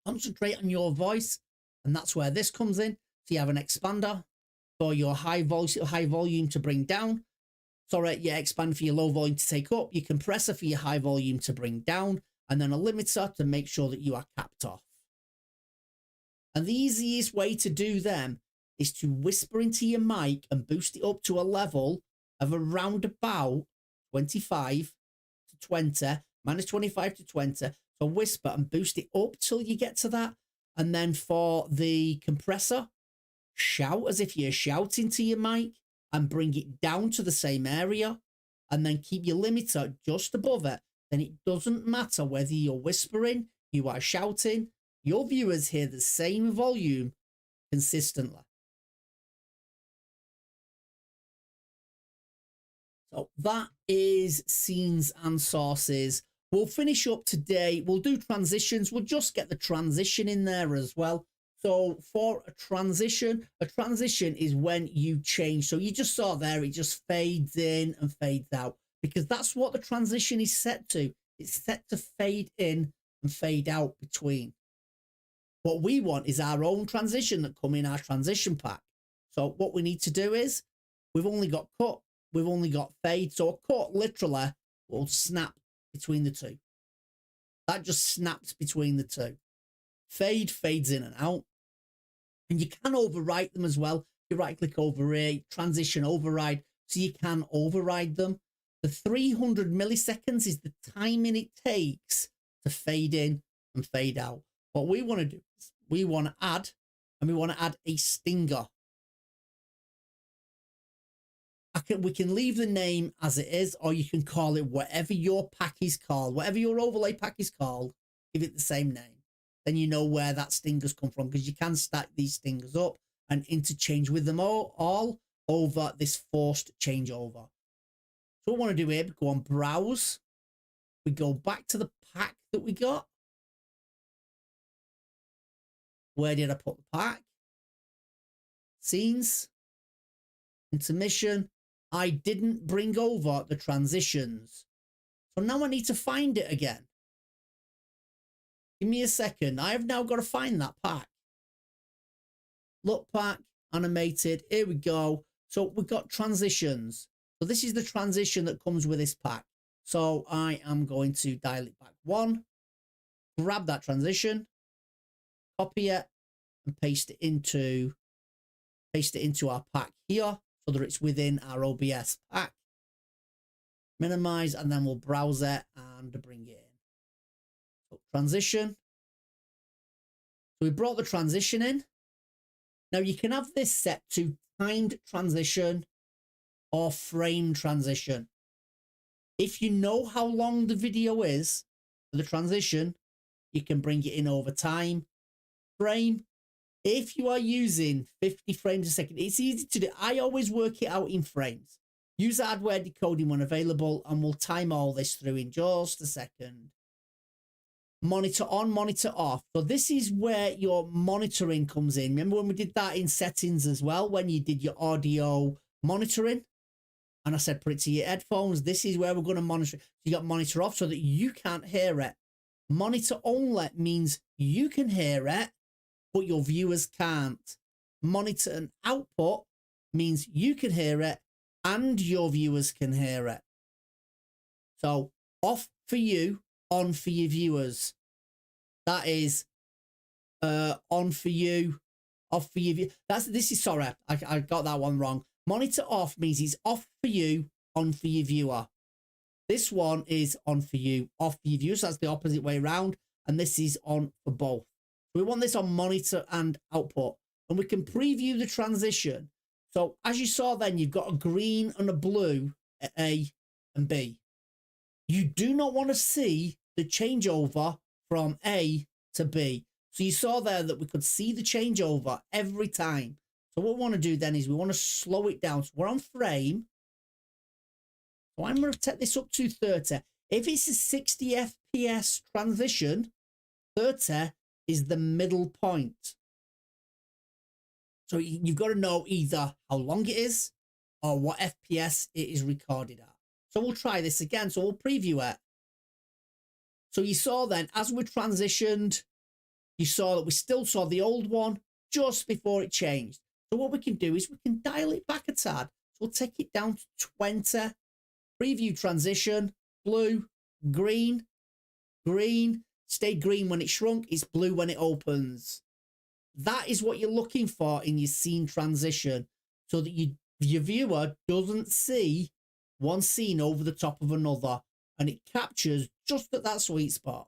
Concentrate on your voice, and that's where this comes in. So you have an expander for your high volume to bring down. Sorry, you expand for your low volume to take up, your compressor for your high volume to bring down, and then a limiter to make sure that you are capped off. And the easiest way to do them is to whisper into your mic and boost it up to a level of around about 25 to 20, -25 to 20. So whisper and boost it up till you get to that. And then for the compressor, shout as if you're shouting to your mic and bring it down to the same area, and then keep your limiter just above it. Then it doesn't matter whether you're whispering, you are shouting, your viewers hear the same volume consistently. So that is scenes and sources. We'll finish up today. We'll do transitions. We'll just get the transition in there as well. So for a transition is when you change. So you just saw there, it just fades in and fades out, because that's what the transition is set to. It's set to fade in and fade out between. What we want is our own transition that come in our transition pack. So what we need to do is, we've only got cut, we've only got fade. So a cut literally will snap between the two. That just snaps between the two. Fade fades in and out. And you can overwrite them as well. You right click over here, transition override. So you can override them. The 300 milliseconds is the timing it takes to fade in and fade out. What we want to do is we want to add a stinger. We can leave the name as it is, or you can call it whatever your pack is called, whatever your overlay pack is called, give it the same name. Then you know where that stinger's come from, because you can stack these stingers up and interchange with them all over this forced changeover. So what we want to do here, we go on browse, we go back to the pack that we got. Where did I put the pack? Scenes, intermission. I didn't bring over the transitions. So now I need to find it again. Give me a second. I have now got to find that pack. look pack, animated. Here we go. So we've got transitions. So this is the transition that comes with this pack. So I am going to dial it back 1, grab that transition, copy it, and paste it into our pack here so that it's within our OBS pack. Minimize, and then we'll browse it and bring it in. So transition. So we brought the transition in. Now you can have this set to timed transition or frame transition. If you know how long the video is for the transition, you can bring it in over time. Frame, if you are using 50 frames a second, it's easy to do. I always work it out in frames. Use hardware decoding when available, and we'll time all this through in just a second. Monitor on, monitor off. So this is where your monitoring comes in. Remember when we did that in settings as well, when you did your audio monitoring? And I said, put it to your headphones. This is where we're going to monitor. So you got monitor off so that you can't hear it. Monitor only means you can hear it, but your viewers can't. Monitor and output means you can hear it and your viewers can hear it. So off for you, on for your viewers. That is on for you, off for your viewers. Sorry, I got that one wrong. Monitor off means it's off for you, on for your viewer. This one is on for you, off for your viewers. So that's the opposite way around. And this is on for both. We want this on monitor and output. And we can preview the transition. So as you saw then, you've got a green and a blue at A and B. You do not want to see the changeover from A to B. So you saw there that we could see the changeover every time. So what we want to do then is we want to slow it down. So we're on frame. So I'm going to take this up to 30. If it's a 60 FPS transition, 30 is the middle point. So you've got to know either how long it is or what FPS it is recorded at. So we'll try this again. So we'll preview it. So you saw then, as we transitioned, you saw that we still saw the old one just before it changed. So what we can do is we can dial it back a tad. So we'll take it down to 20. Preview transition, blue, green, green. Stayed green when it shrunk. It's blue when it opens. That is what you're looking for in your scene transition, so that your viewer doesn't see one scene over the top of another, and it captures just at that sweet spot.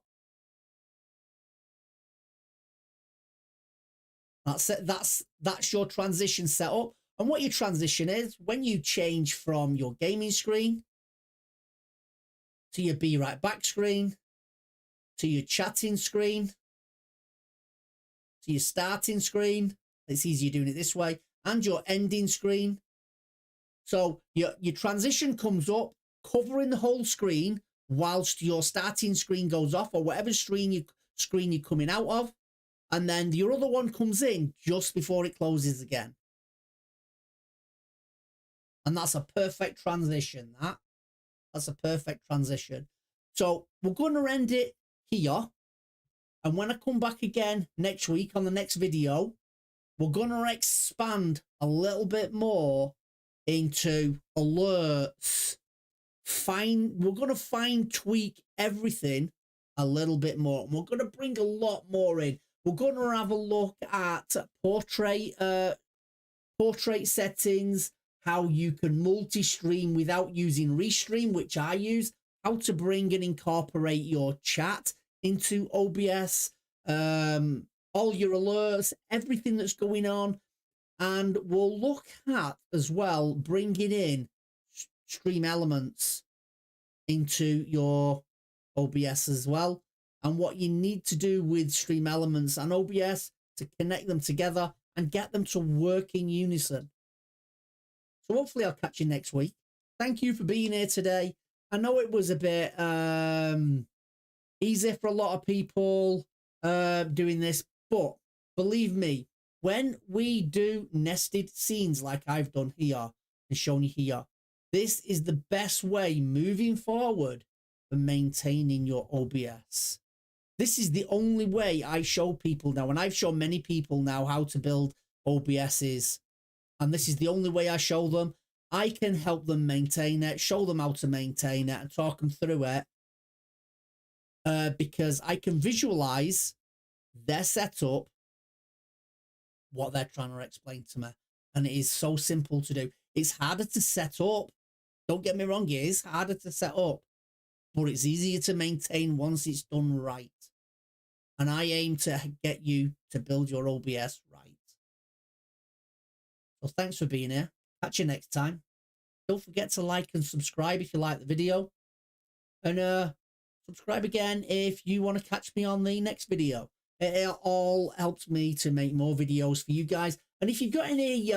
That's it. That's your transition setup. And what your transition is, when you change from your gaming screen to your Be Right Back screen, to your chatting screen, to your starting screen. It's easier doing it this way, and your ending screen. So your transition comes up, covering the whole screen whilst your starting screen goes off, or whatever screen you're coming out of, and then your other one comes in just before it closes again. And that's a perfect transition. That's a perfect transition. So we're going to end it here. And when I come back again next week on the next video, we're going to expand a little bit more into alerts. We're going to fine tweak everything a little bit more. And we're going to bring a lot more in. We're going to have a look at portrait settings, how you can multi-stream without using restream, which I use, how to bring and incorporate your chat into OBS, all your alerts, everything that's going on. And we'll look at as well bringing in stream elements into your OBS as well, and what you need to do with stream elements and OBS to connect them together and get them to work in unison. So hopefully I'll catch you next week. Thank you for being here today. I know it was a bit easy for a lot of people doing this, but believe me, when we do nested scenes like I've done here and shown you here, this is the best way moving forward for maintaining your OBS. This is the only way I show people now, and I've shown many people now how to build OBS is. And this is the only way I show them. I can help them maintain it, show them how to maintain it and talk them through it. Because I can visualize their setup, what they're trying to explain to me. And it is so simple to do. It's harder to set up. Don't get me wrong, it is harder to set up. But it's easier to maintain once it's done right. And I aim to get you to build your OBS right. So thanks for being here. Catch you next time. Don't forget to like and subscribe if you like the video. And subscribe again if you want to catch me on the next video. It all helps me to make more videos for you guys. And if you've got any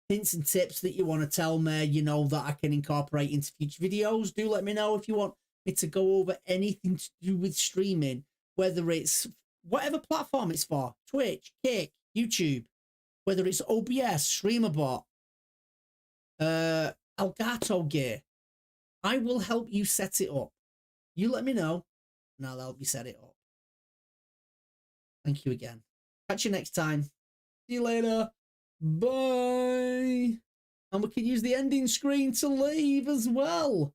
hints and tips that you want to tell me, you know, that I can incorporate into future videos, do let me know. If you want me to go over anything to do with streaming, whether it's whatever platform it's for, Twitch, Kick, YouTube, whether it's OBS, StreamerBot, Elgato gear, I will help you set it up. You let me know and I'll help you set it up. Thank you again. Catch you next time. See you later. Bye. And we can use the ending screen to leave as well.